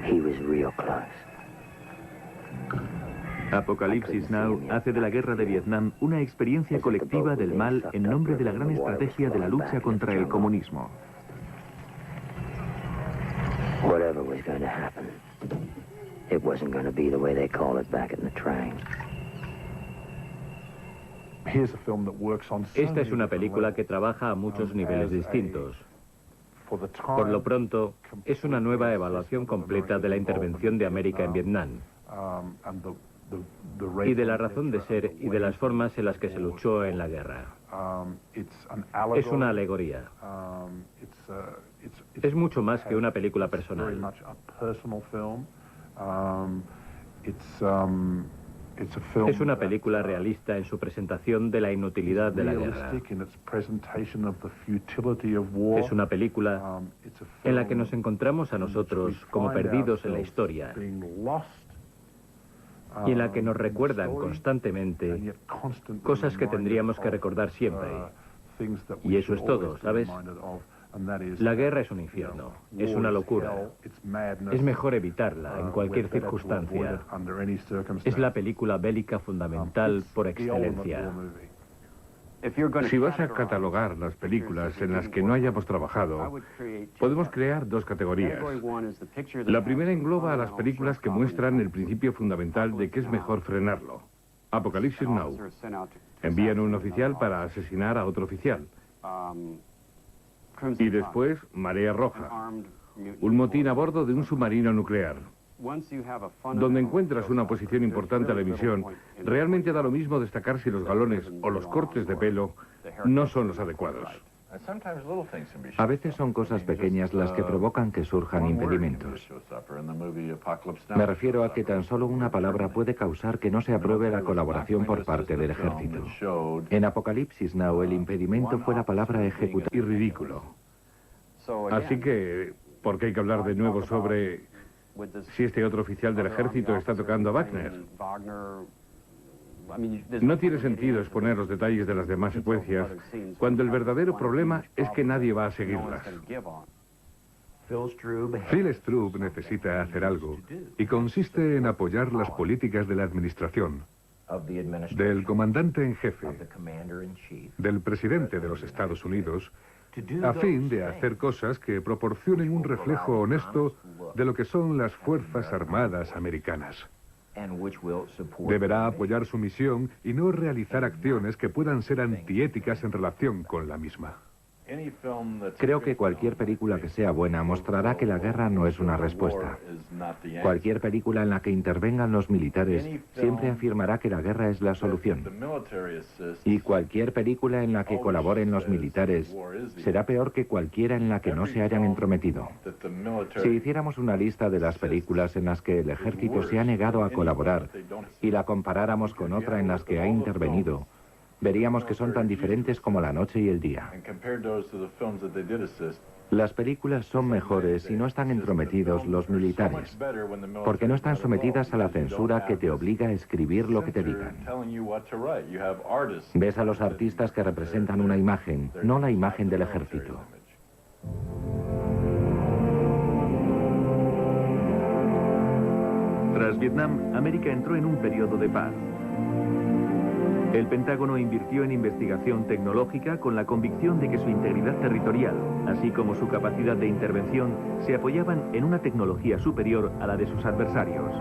He was real close. Apocalipsis Now hace de la guerra de Vietnam una experiencia colectiva del mal en nombre de la gran estrategia de la lucha contra el comunismo. Whatever was going to happen, it wasn't going to be the way they call it back in the train. Esta es una película que trabaja a muchos niveles distintos. Por lo pronto, es una nueva evaluación completa de la intervención de América en Vietnam y de la razón de ser y de las formas en las que se luchó en la guerra. Es una alegoría. Es mucho más que una película personal. Es una película realista en su presentación de la inutilidad de la guerra. Es una película en la que nos encontramos a nosotros como perdidos en la historia y en la que nos recuerdan constantemente cosas que tendríamos que recordar siempre. Y eso es todo, ¿sabes? La guerra es un infierno, es una locura. Es mejor evitarla en cualquier circunstancia. Es la película bélica fundamental por excelencia. Si vas a catalogar las películas en las que no hayamos trabajado, podemos crear dos categorías. La primera engloba a las películas que muestran el principio fundamental de que es mejor frenarlo. Apocalipsis Now. Envían un oficial para asesinar a otro oficial. Y después, Marea Roja. Un motín a bordo de un submarino nuclear. Donde encuentras una posición importante a la emisión, realmente da lo mismo destacar si los galones o los cortes de pelo no son los adecuados. A veces son cosas pequeñas las que provocan que surjan impedimentos. Me refiero a que tan solo una palabra puede causar que no se apruebe la colaboración por parte del ejército. En Apocalipsis Now el impedimento fue la palabra ejecutar. Y ridículo. Así que, ¿por qué hay que hablar de nuevo sobre si este otro oficial del ejército está tocando a Wagner? No tiene sentido exponer los detalles de las demás secuencias cuando el verdadero problema es que nadie va a seguirlas. Phil Stroop necesita hacer algo y consiste en apoyar las políticas de la administración, del comandante en jefe, del presidente de los Estados Unidos, a fin de hacer cosas que proporcionen un reflejo honesto de lo que son las Fuerzas Armadas americanas. Deberá apoyar su misión y no realizar acciones que puedan ser antiéticas en relación con la misma. Creo que cualquier película que sea buena mostrará que la guerra no es una respuesta. Cualquier película en la que intervengan los militares siempre afirmará que la guerra es la solución. Y cualquier película en la que colaboren los militares será peor que cualquiera en la que no se hayan entrometido. Si hiciéramos una lista de las películas en las que el ejército se ha negado a colaborar y la comparáramos con otra en las que ha intervenido, veríamos que son tan diferentes como la noche y el día. Las películas son mejores si no están entrometidos los militares, porque no están sometidas a la censura que te obliga a escribir lo que te digan. Ves a los artistas que representan una imagen, no la imagen del ejército. Tras Vietnam, América entró en un periodo de paz. El Pentágono invirtió en investigación tecnológica con la convicción de que su integridad territorial, así como su capacidad de intervención, se apoyaban en una tecnología superior a la de sus adversarios.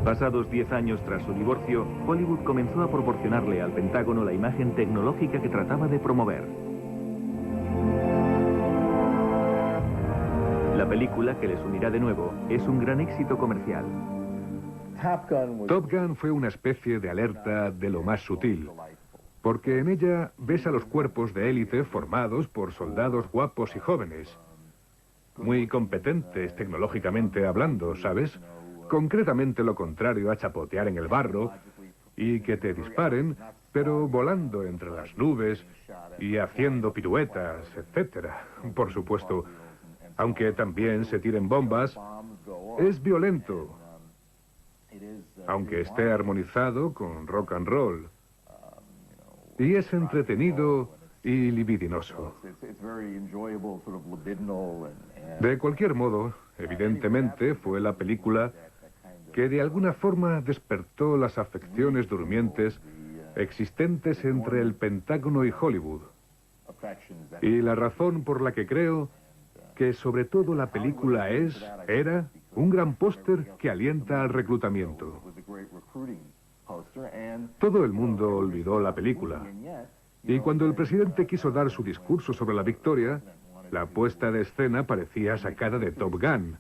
Pasados 10 años tras su divorcio, Hollywood comenzó a proporcionarle al Pentágono la imagen tecnológica que trataba de promover. La película, que les unirá de nuevo, es un gran éxito comercial. Top Gun fue una especie de alerta de lo más sutil, porque en ella ves a los cuerpos de élite formados por soldados guapos y jóvenes, muy competentes tecnológicamente hablando, ¿sabes? Concretamente lo contrario a chapotear en el barro y que te disparen, pero volando entre las nubes y haciendo piruetas, etcétera. Por supuesto, aunque también se tiren bombas, es violento, aunque esté armonizado con rock and roll, y es entretenido y libidinoso. De cualquier modo, evidentemente fue la película que de alguna forma despertó las afecciones durmientes existentes entre el Pentágono y Hollywood, y la razón por la que creo que sobre todo la película era un gran póster que alienta al reclutamiento. Todo el mundo olvidó la película, y cuando el presidente quiso dar su discurso sobre la victoria, la puesta de escena parecía sacada de Top Gun,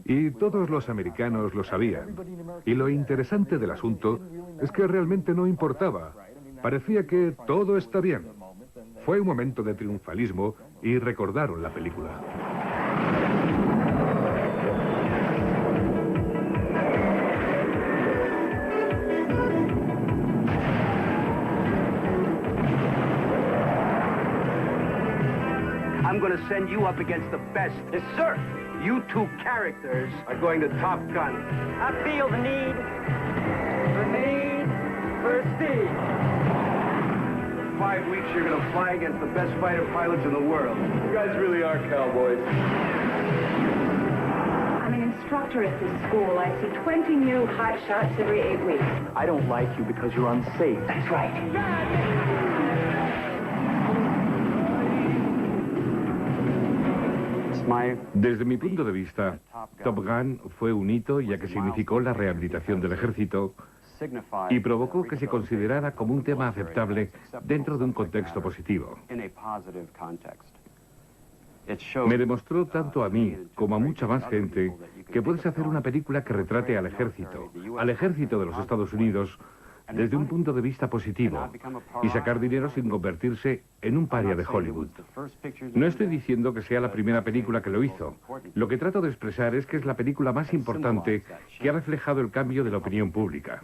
y todos los americanos lo sabían. Y lo interesante del asunto es que realmente no importaba, parecía que todo está bien. Fue un momento de triunfalismo y recordaron la película. I'm going to send you up against the best. Yes, sir. You two characters are going to Top Gun. I feel the need for speed. 5 weeks, you're going to fly against the best fighter pilots in the world. You guys really are cowboys. I'm an instructor at this school. I see 20 new hot shots every 8 weeks. I don't like you because you're unsafe. That's right. Desde mi punto de vista, Top Gun fue un hito ya que significó la rehabilitación del ejército y provocó que se considerara como un tema aceptable dentro de un contexto positivo. Me demostró tanto a mí como a mucha más gente que puedes hacer una película que retrate al ejército de los Estados Unidos, desde un punto de vista positivo y sacar dinero sin convertirse en un paria de Hollywood. No estoy diciendo que sea la primera película que lo hizo. Lo que trato de expresar es que es la película más importante que ha reflejado el cambio de la opinión pública.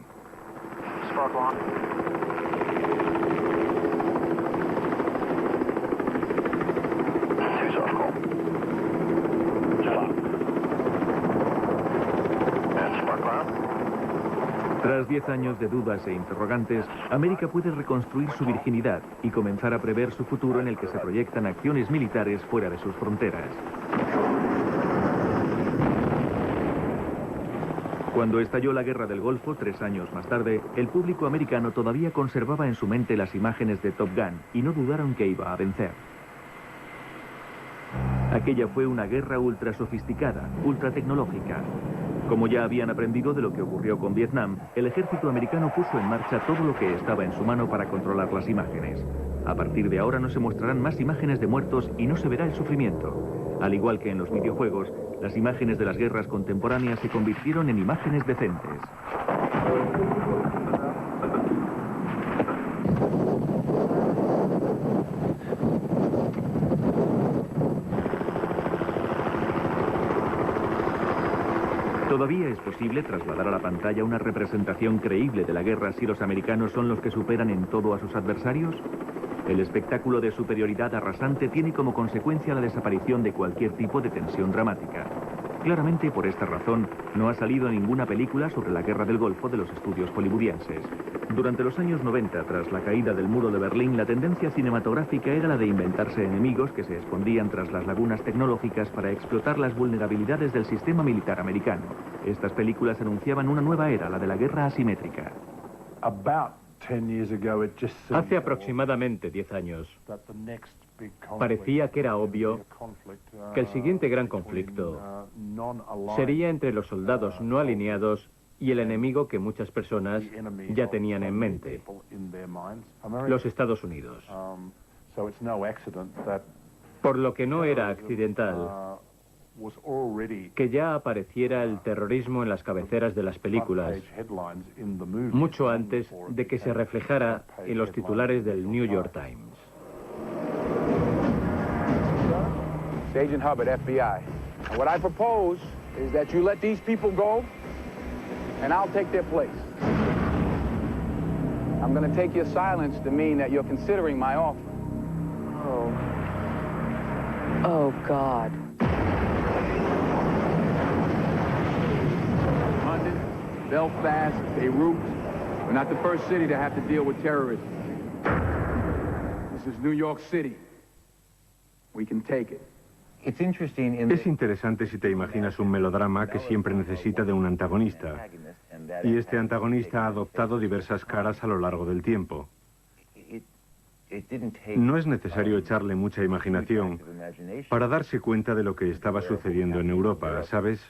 Tras 10 años de dudas e interrogantes, América puede reconstruir su virginidad y comenzar a prever su futuro en el que se proyectan acciones militares fuera de sus fronteras. Cuando estalló la Guerra del Golfo, 3 años más tarde, el público americano todavía conservaba en su mente las imágenes de Top Gun y no dudaron que iba a vencer. Aquella fue una guerra ultra sofisticada, ultra tecnológica. Como ya habían aprendido de lo que ocurrió con Vietnam, el ejército americano puso en marcha todo lo que estaba en su mano para controlar las imágenes. A partir de ahora no se mostrarán más imágenes de muertos y no se verá el sufrimiento. Al igual que en los videojuegos, las imágenes de las guerras contemporáneas se convirtieron en imágenes decentes. Todavía es posible trasladar a la pantalla una representación creíble de la guerra si los americanos son los que superan en todo a sus adversarios. El espectáculo de superioridad arrasante tiene como consecuencia la desaparición de cualquier tipo de tensión dramática. Claramente, por esta razón, no ha salido ninguna película sobre la guerra del Golfo de los estudios hollywoodienses. Durante los años 90, tras la caída del muro de Berlín, la tendencia cinematográfica era la de inventarse enemigos que se escondían tras las lagunas tecnológicas para explotar las vulnerabilidades del sistema militar americano. Estas películas anunciaban una nueva era, la de la guerra asimétrica. Hace aproximadamente 10 años, parecía que era obvio que el siguiente gran conflicto sería entre los soldados no alineados y el enemigo que muchas personas ya tenían en mente, los Estados Unidos. Por lo que no era accidental que ya apareciera el terrorismo en las cabeceras de las películas, mucho antes de que se reflejara en los titulares del New York Times. Agent Hubbard, FBI. And what I propose is that you let these people go, and I'll take their place. I'm going to take your silence to mean that you're considering my offer. Oh, God. London, Belfast, Beirut. We're not the first city to have to deal with terrorism. This is New York City. We can take it. Es interesante si te imaginas un melodrama que siempre necesita de un antagonista. Y este antagonista ha adoptado diversas caras a lo largo del tiempo. No es necesario echarle mucha imaginación para darse cuenta de lo que estaba sucediendo en Europa, ¿sabes?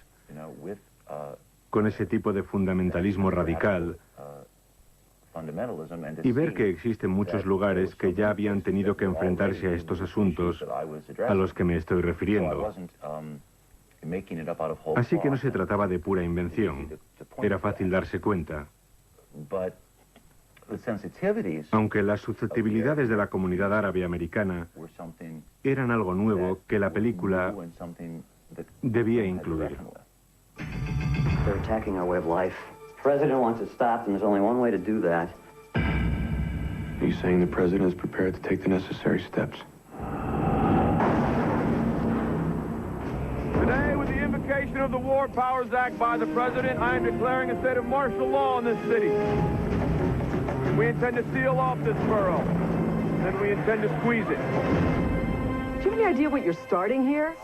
Con ese tipo de fundamentalismo radical. Y ver que existen muchos lugares que ya habían tenido que enfrentarse a estos asuntos a los que me estoy refiriendo. Así que no se trataba de pura invención. Era fácil darse cuenta. Aunque las susceptibilidades de la comunidad árabe americana eran algo nuevo que la película debía incluir. They're attacking our way of life. The president wants it stopped, and there's only one way to do that. Are you saying the president is prepared to take the necessary steps? Today, with the invocation of the War Powers Act by the president, I am declaring a state of martial law in this city. We intend to seal off this borough, and we intend to squeeze it. Do you have any idea what you're starting here?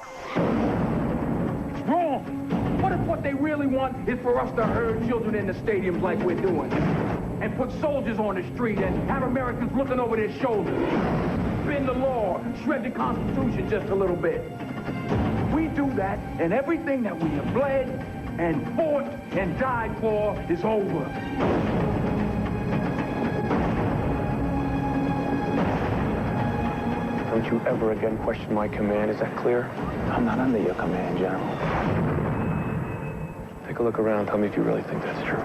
Wrong! What if what they really want is for us to herd children in the stadiums like we're doing? And put soldiers on the street and have Americans looking over their shoulders? Bend the law, shred the Constitution just a little bit. We do that, and everything that we have bled and fought and died for is over. Don't you ever again question my command, is that clear? I'm not under your command, General. Take a look around, tell me if you really think that's true.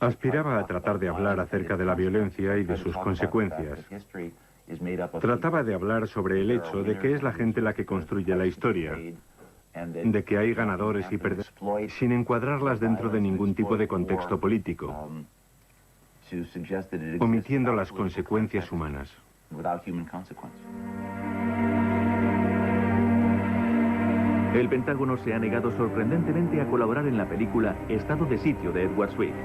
Aspiraba a tratar de hablar acerca de la violencia y de sus consecuencias. Trataba de hablar sobre el hecho de que es la gente la que construye la historia, de que hay ganadores y perdedores, sin encuadrarlas dentro de ningún tipo de contexto político, omitiendo las consecuencias humanas. El Pentágono se ha negado sorprendentemente a colaborar en la película Estado de Sitio de Edward Swift.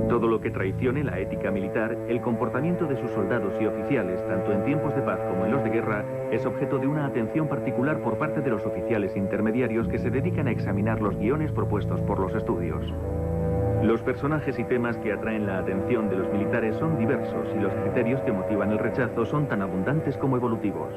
Todo lo que traicione la ética militar, el comportamiento de sus soldados y oficiales, tanto en tiempos de paz como en los de guerra, es objeto de una atención particular por parte de los oficiales intermediarios que se dedican a examinar los guiones propuestos por los estudios. Los personajes y temas que atraen la atención de los militares son diversos y los criterios que motivan el rechazo son tan abundantes como evolutivos.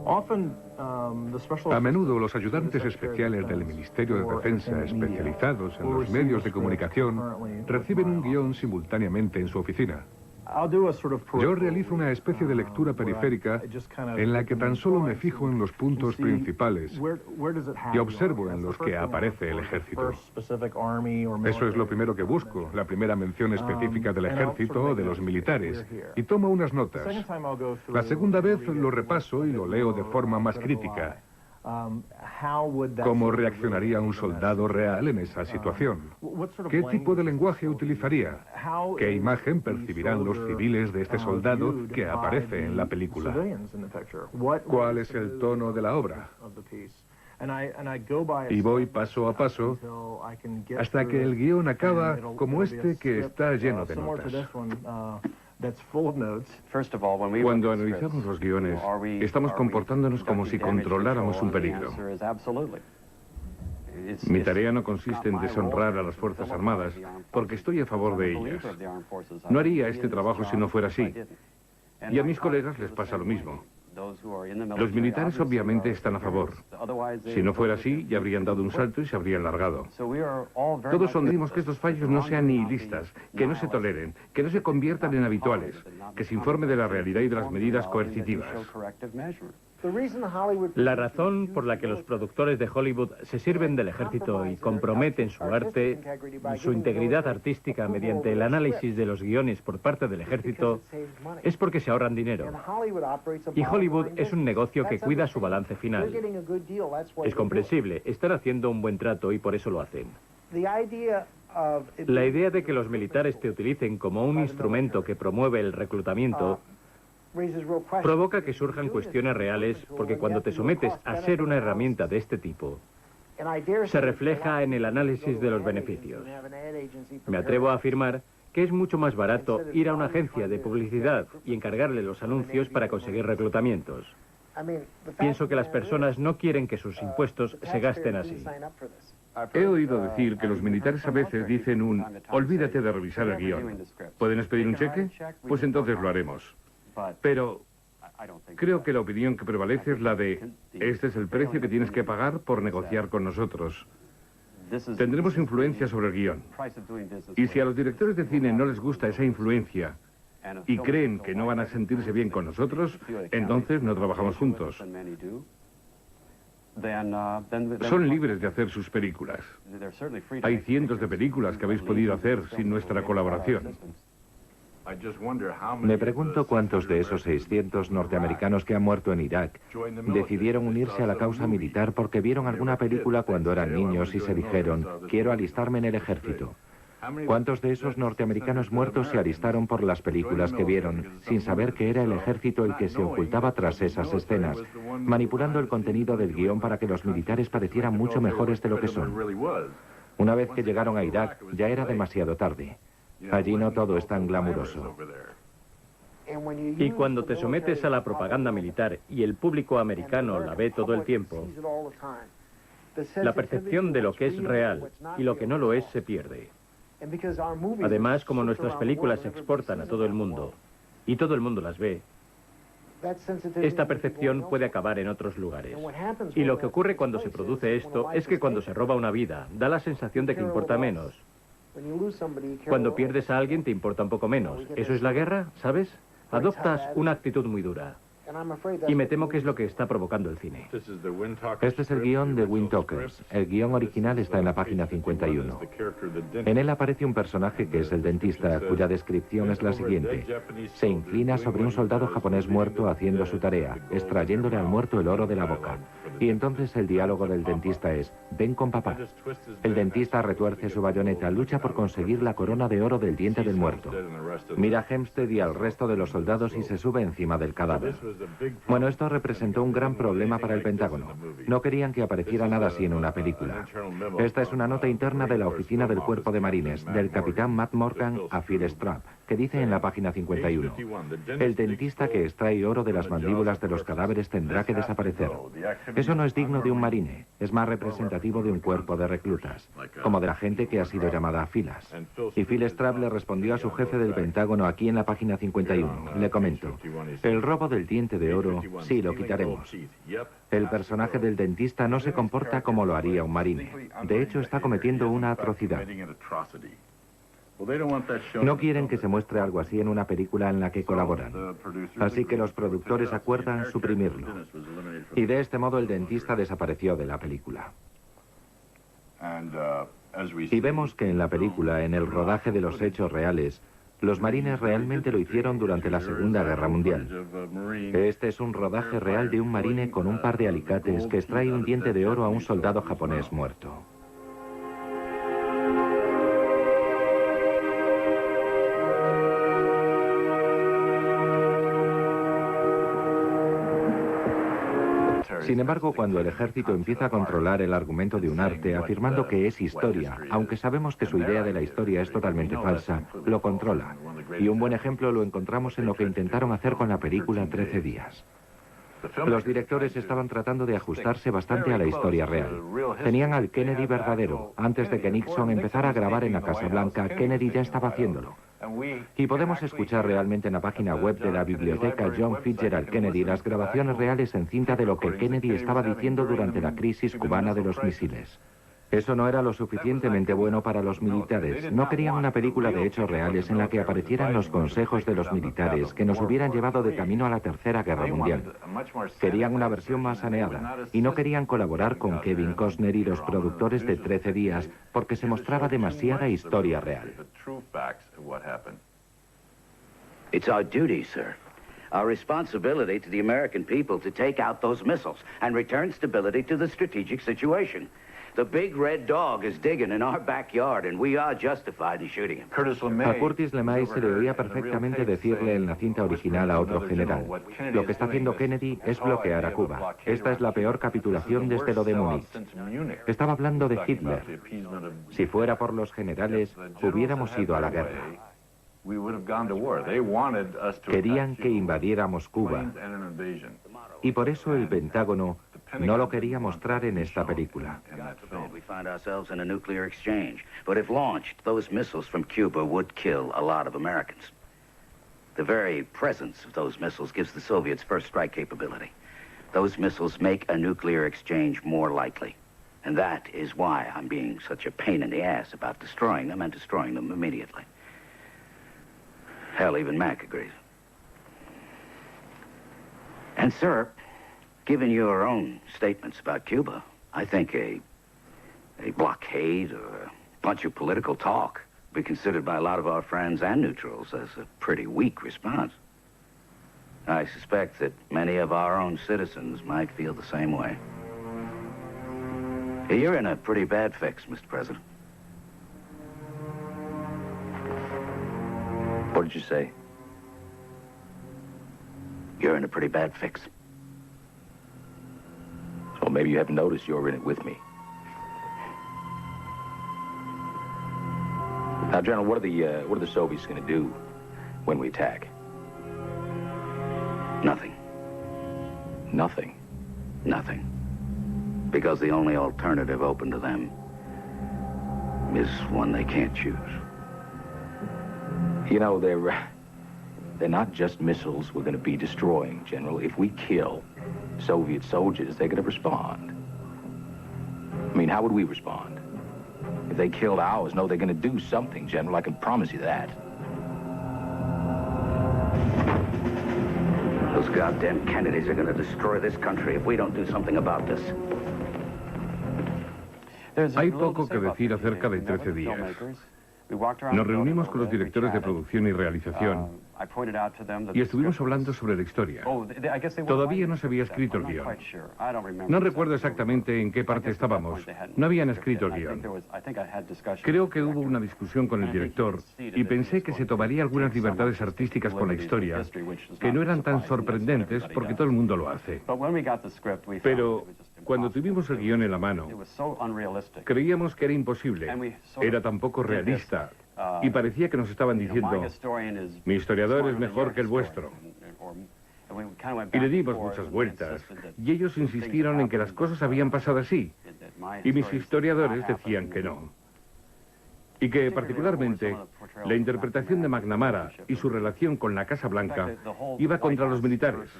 A menudo los ayudantes especiales del Ministerio de Defensa especializados en los medios de comunicación reciben un guión simultáneamente en su oficina. Yo realizo una especie de lectura periférica en la que tan solo me fijo en los puntos principales y observo en los que aparece el ejército. Eso es lo primero que busco, la primera mención específica del ejército o de los militares, y tomo unas notas. La segunda vez lo repaso y lo leo de forma más crítica. ¿Cómo reaccionaría un soldado real en esa situación? ¿Qué tipo de lenguaje utilizaría? ¿Qué imagen percibirán los civiles de este soldado que aparece en la película? ¿Cuál es el tono de la obra? Y voy paso a paso hasta que el guión acaba como este que está lleno de notas. Cuando analizamos los guiones, estamos comportándonos como si controláramos un peligro. Mi tarea no consiste en deshonrar a las Fuerzas Armadas, porque estoy a favor de ellas. No haría este trabajo si no fuera así. Y a mis colegas les pasa lo mismo. Los militares obviamente están a favor. Si no fuera así, ya habrían dado un salto y se habrían largado. Todos sonreímos que estos fallos no sean nihilistas, que no se toleren, que no se conviertan en habituales, que se informe de la realidad y de las medidas coercitivas. La razón por la que los productores de Hollywood se sirven del ejército y comprometen su arte y su integridad artística mediante el análisis de los guiones por parte del ejército es porque se ahorran dinero. Y Hollywood es un negocio que cuida su balance final. Es comprensible, están haciendo un buen trato y por eso lo hacen. La idea de que los militares te utilicen como un instrumento que promueve el reclutamiento provoca que surjan cuestiones reales porque cuando te sometes a ser una herramienta de este tipo, se refleja en el análisis de los beneficios. Me atrevo a afirmar que es mucho más barato ir a una agencia de publicidad y encargarle los anuncios para conseguir reclutamientos. Pienso que las personas no quieren que sus impuestos se gasten así. He oído decir que los militares a veces dicen olvídate de revisar el guión. ¿Pueden pedir un cheque? Pues entonces lo haremos. Pero creo que la opinión que prevalece es la de este es el precio que tienes que pagar por negociar con nosotros. Tendremos influencia sobre el guión. Y si a los directores de cine no les gusta esa influencia y creen que no van a sentirse bien con nosotros, entonces no trabajamos juntos. Son libres de hacer sus películas. Hay cientos de películas que habéis podido hacer sin nuestra colaboración. Me pregunto cuántos de esos 600 norteamericanos que han muerto en Irak decidieron unirse a la causa militar porque vieron alguna película cuando eran niños y se dijeron, quiero alistarme en el ejército. ¿Cuántos de esos norteamericanos muertos se alistaron por las películas que vieron, sin saber que era el ejército el que se ocultaba tras esas escenas, manipulando el contenido del guión para que los militares parecieran mucho mejores de lo que son? Una vez que llegaron a Irak, ya era demasiado tarde. Allí no todo es tan glamuroso. Y cuando te sometes a la propaganda militar y el público americano la ve todo el tiempo, la percepción de lo que es real y lo que no lo es se pierde. Además, como nuestras películas se exportan a todo el mundo y todo el mundo las ve, esta percepción puede acabar en otros lugares. Y lo que ocurre cuando se produce esto es que cuando se roba una vida, da la sensación de que importa menos. Cuando pierdes a alguien te importa un poco menos. ¿Eso es la guerra? ¿Sabes? Adoptas una actitud muy dura. Y me temo que es lo que está provocando el cine. Este es el guión de Wind Talkers. El guión original está en la página 51. En él aparece un personaje que es el dentista, cuya descripción es la siguiente. Se inclina sobre un soldado japonés muerto haciendo su tarea, extrayéndole al muerto el oro de la boca. Y entonces el diálogo del dentista es, ven con papá. El dentista retuerce su bayoneta, lucha por conseguir la corona de oro del diente del muerto. Mira a Hempstead y al resto de los soldados y se sube encima del cadáver. Bueno, esto representó un gran problema para el Pentágono. No querían que apareciera nada así en una película. Esta es una nota interna de la oficina del Cuerpo de Marines, del capitán Matt Morgan a Phil Straub, que dice en la página 51, el dentista que extrae oro de las mandíbulas de los cadáveres tendrá que desaparecer. Eso no es digno de un marine, es más representativo de un cuerpo de reclutas, como de la gente que ha sido llamada a filas. Y Phil Straub le respondió a su jefe del Pentágono aquí en la página 51. Le comento, el robo del diente diente de oro, sí, lo quitaremos. El personaje del dentista no se comporta como lo haría un marine. De hecho, está cometiendo una atrocidad. No quieren que se muestre algo así en una película en la que colaboran. Así que los productores acuerdan suprimirlo. Y de este modo el dentista desapareció de la película. Y vemos que en la película, en el rodaje de los hechos reales, los marines realmente lo hicieron durante la Segunda Guerra Mundial. Este es un rodaje real de un marine con un par de alicates que extrae un diente de oro a un soldado japonés muerto. Sin embargo, cuando el ejército empieza a controlar el argumento de un arte, afirmando que es historia, aunque sabemos que su idea de la historia es totalmente falsa, lo controla. Y un buen ejemplo lo encontramos en lo que intentaron hacer con la película 13 días. Los directores estaban tratando de ajustarse bastante a la historia real. Tenían al Kennedy verdadero. Antes de que Nixon empezara a grabar en la Casa Blanca, Kennedy ya estaba haciéndolo. Y podemos escuchar realmente en la página web de la biblioteca John Fitzgerald Kennedy las grabaciones reales en cinta de lo que Kennedy estaba diciendo durante la crisis cubana de los misiles. Eso no era lo suficientemente bueno para los militares. No querían una película de hechos reales en la que aparecieran los consejos de los militares que nos hubieran llevado de camino a la Tercera Guerra Mundial. Querían una versión más saneada y no querían colaborar con Kevin Costner y los productores de 13 días porque se mostraba demasiada historia real. It's our duty, sir. Our responsibility to the American people to take out those missiles and return stability to the strategic situation. The big red dog is digging in our backyard, and we are justified in shooting him. A Curtis LeMay se le oía perfectamente decirle en la cinta original a otro general: lo que está haciendo Kennedy es bloquear a Cuba. Esta es la peor capitulación desde lo de Múnich. Estaba hablando de Hitler. Si fuera por los generales, hubiéramos ido a la guerra. Querían que invadiéramos Cuba. Y por eso el Pentágono no lo quería mostrar en esta película. We find ourselves in a nuclear exchange, but if launched, those missiles from Cuba would kill a lot of Americans. The very presence of those missiles gives the Soviets first strike capability. Those missiles make a nuclear exchange more likely. And that is why I'm being such a pain in the ass about destroying them and destroying them immediately. Hell, even Mac agrees. And, sir, given your own statements about Cuba, I think a blockade or a bunch of political talk be considered by a lot of our friends and neutrals as a pretty weak response. I suspect that many of our own citizens might feel the same way. You're in a pretty bad fix, Mr. President. What did you say? You're in a pretty bad fix. So maybe you haven't noticed you're in it with me. Now, General, what are the Soviets going to do when we attack? Nothing. Nothing? Nothing. Because the only alternative open to them is one they can't choose. You know, they're not just missiles we're going to be destroying, General. If we kill Soviet soldiers, they're going to respond. I mean, how would we respond? If they killed ours, no, they're going to do something, General. I can promise you that. Those goddamn Kennedys are going to destroy this country if we don't do something about this. Hay poco que decir acerca de 13 días. Nos reunimos con los directores de producción y realización y estuvimos hablando sobre la historia. Todavía no se había escrito el guión. No recuerdo exactamente en qué parte estábamos. No habían escrito el guión. Creo que hubo una discusión con el director y pensé que se tomaría algunas libertades artísticas con la historia que no eran tan sorprendentes porque todo el mundo lo hace. Pero cuando tuvimos el guión en la mano, creíamos que era imposible. Era tan poco realista. Y parecía que nos estaban diciendo: mi historiador es mejor que el vuestro. Y le dimos muchas vueltas. Y ellos insistieron en que las cosas habían pasado así. Y mis historiadores decían que no. Y que, particularmente, la interpretación de McNamara y su relación con la Casa Blanca iba contra los militares.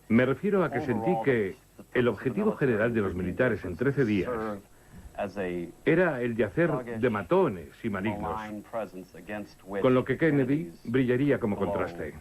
Me refiero a que sentí que el objetivo general de los militares en 13 días era el de hacer de matones y malignos, con lo que Kennedy brillaría como contraste.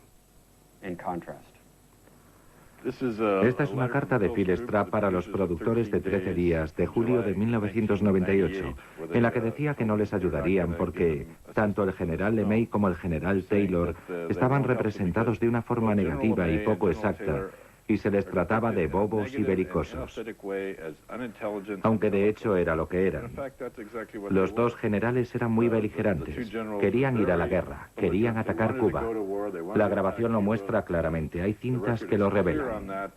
Esta es una carta de Phil Straub para los productores de 13 días de julio de 1998, en la que decía que no les ayudarían porque tanto el general LeMay como el general Taylor estaban representados de una forma negativa y poco exacta, y se les trataba de bobos y belicosos, aunque de hecho era lo que eran. Los dos generales eran muy beligerantes, querían ir a la guerra, querían atacar Cuba. La grabación lo muestra claramente, hay cintas que lo revelan.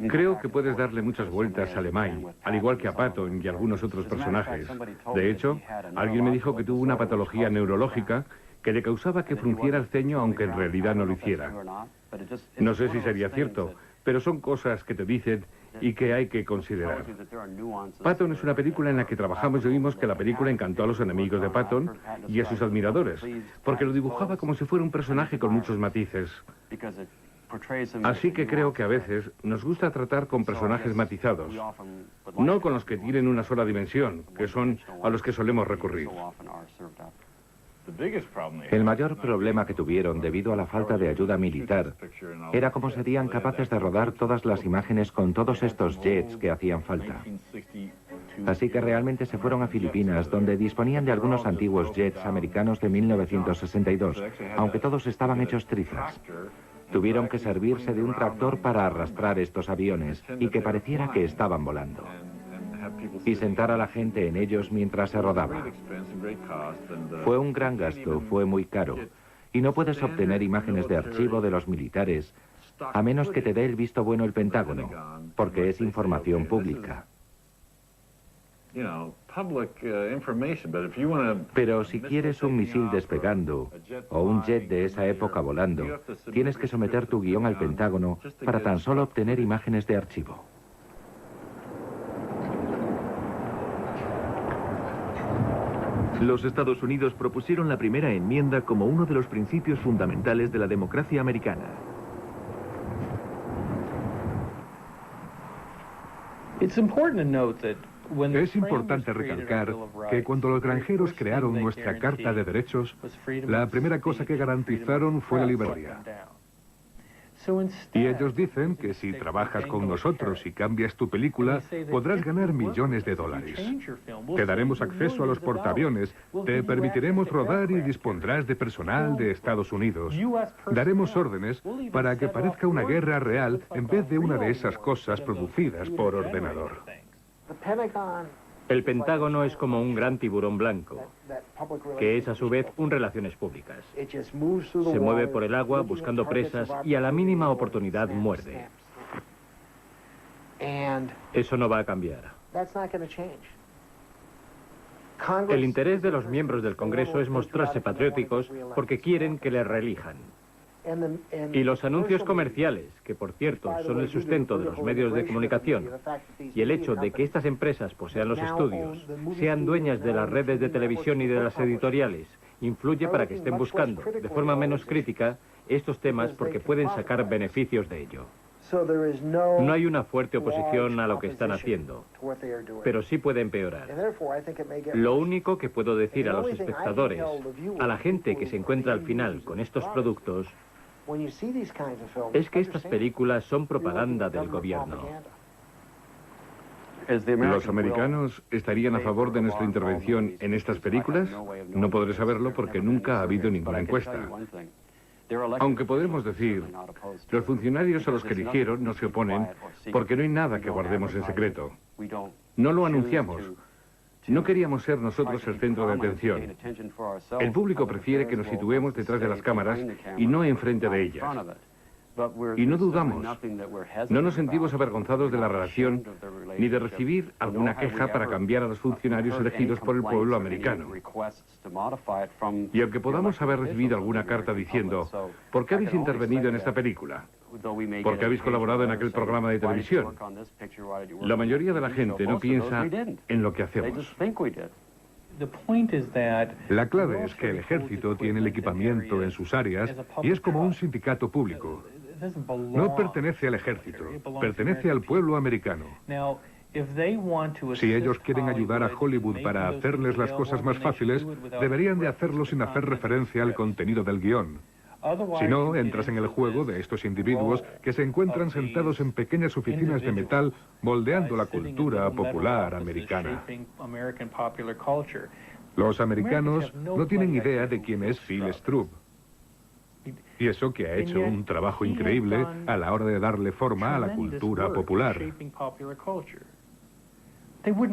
Creo que puedes darle muchas vueltas a LeMay, al igual que a Patton y a algunos otros personajes. De hecho, alguien me dijo que tuvo una patología neurológica que le causaba que frunciera el ceño aunque en realidad no lo hiciera. No sé si sería cierto, pero son cosas que te dicen y que hay que considerar. Patton es una película en la que trabajamos y vimos que la película encantó a los enemigos de Patton y a sus admiradores, porque lo dibujaba como si fuera un personaje con muchos matices. Así que creo que a veces nos gusta tratar con personajes matizados, no con los que tienen una sola dimensión, que son a los que solemos recurrir. El mayor problema que tuvieron debido a la falta de ayuda militar era cómo serían capaces de rodar todas las imágenes con todos estos jets que hacían falta. Así que realmente se fueron a Filipinas, donde disponían de algunos antiguos jets americanos de 1962, aunque todos estaban hechos trizas. Tuvieron que servirse de un tractor para arrastrar estos aviones y que pareciera que estaban volando, y sentar a la gente en ellos mientras se rodaba. Fue un gran gasto, fue muy caro, y no puedes obtener imágenes de archivo de los militares a menos que te dé el visto bueno el Pentágono, porque es información pública. Pero si quieres un misil despegando o un jet de esa época volando, tienes que someter tu guión al Pentágono para tan solo obtener imágenes de archivo. Los Estados Unidos propusieron la primera enmienda como uno de los principios fundamentales de la democracia americana. Es importante recalcar que cuando los granjeros crearon nuestra Carta de Derechos, la primera cosa que garantizaron fue la libertad. Y ellos dicen que si trabajas con nosotros y cambias tu película, podrás ganar millones de dólares. Te daremos acceso a los portaaviones, te permitiremos rodar y dispondrás de personal de Estados Unidos. Daremos órdenes para que parezca una guerra real en vez de una de esas cosas producidas por ordenador. El Pentágono es como un gran tiburón blanco, que es a su vez un relaciones públicas. Se mueve por el agua buscando presas y a la mínima oportunidad muerde. Eso no va a cambiar. El interés de los miembros del Congreso es mostrarse patrióticos porque quieren que les reelijan. Y los anuncios comerciales, que por cierto son el sustento de los medios de comunicación, y el hecho de que estas empresas posean los estudios, sean dueñas de las redes de televisión y de las editoriales, influye para que estén buscando, de forma menos crítica, estos temas porque pueden sacar beneficios de ello. No hay una fuerte oposición a lo que están haciendo, pero sí puede empeorar. Lo único que puedo decir a los espectadores, a la gente que se encuentra al final con estos productos, es que estas películas son propaganda del gobierno. ¿Los americanos estarían a favor de nuestra intervención en estas películas? No podré saberlo porque nunca ha habido ninguna encuesta. Aunque podemos decir, los funcionarios a los que eligieron no se oponen porque no hay nada que guardemos en secreto. No lo anunciamos. No queríamos ser nosotros el centro de atención. El público prefiere que nos situemos detrás de las cámaras y no enfrente de ellas. Y no dudamos, no nos sentimos avergonzados de la relación ni de recibir alguna queja para cambiar a los funcionarios elegidos por el pueblo americano. Y aunque podamos haber recibido alguna carta diciendo, ¿por qué habéis intervenido en esta película? porque habéis colaborado en aquel programa de televisión. La mayoría de la gente no piensa en lo que hacemos. La clave es que el ejército tiene el equipamiento en sus áreas y es como un sindicato público. No pertenece al ejército, pertenece al pueblo americano. Si ellos quieren ayudar a Hollywood para hacerles las cosas más fáciles, deberían de hacerlo sin hacer referencia al contenido del guión. Si no, entras en el juego de estos individuos que se encuentran sentados en pequeñas oficinas de metal moldeando la cultura popular americana. Los americanos no tienen idea de quién es Phil Struve. Y eso que ha hecho un trabajo increíble a la hora de darle forma a la cultura popular.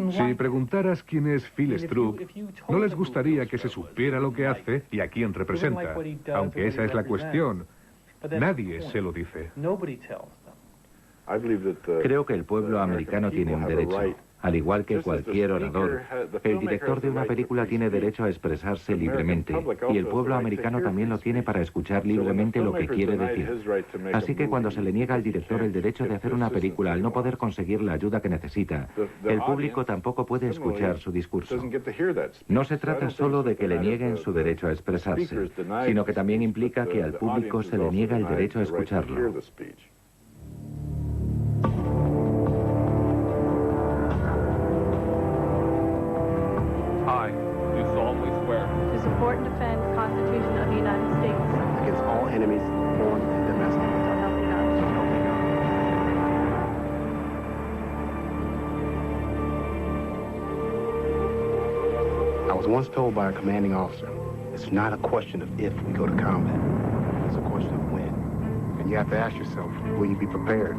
Si preguntaras quién es Phil Struve, no les gustaría que se supiera lo que hace y a quién representa, aunque esa es la cuestión. Nadie se lo dice. Creo que el pueblo americano tiene un derecho. Al igual que cualquier orador, el director de una película tiene derecho a expresarse libremente, y el pueblo americano también lo tiene para escuchar libremente lo que quiere decir. Así que cuando se le niega al director el derecho de hacer una película al no poder conseguir la ayuda que necesita, el público tampoco puede escuchar su discurso. No se trata solo de que le nieguen su derecho a expresarse, sino que también implica que al público se le niega el derecho a escucharlo. I do solemnly swear to support and defend the Constitution of the United States against all enemies, foreign and domestic. So help me God. I was once told by a commanding officer, it's not a question of if we go to combat, it's a question of when. And you have to ask yourself, will you be prepared?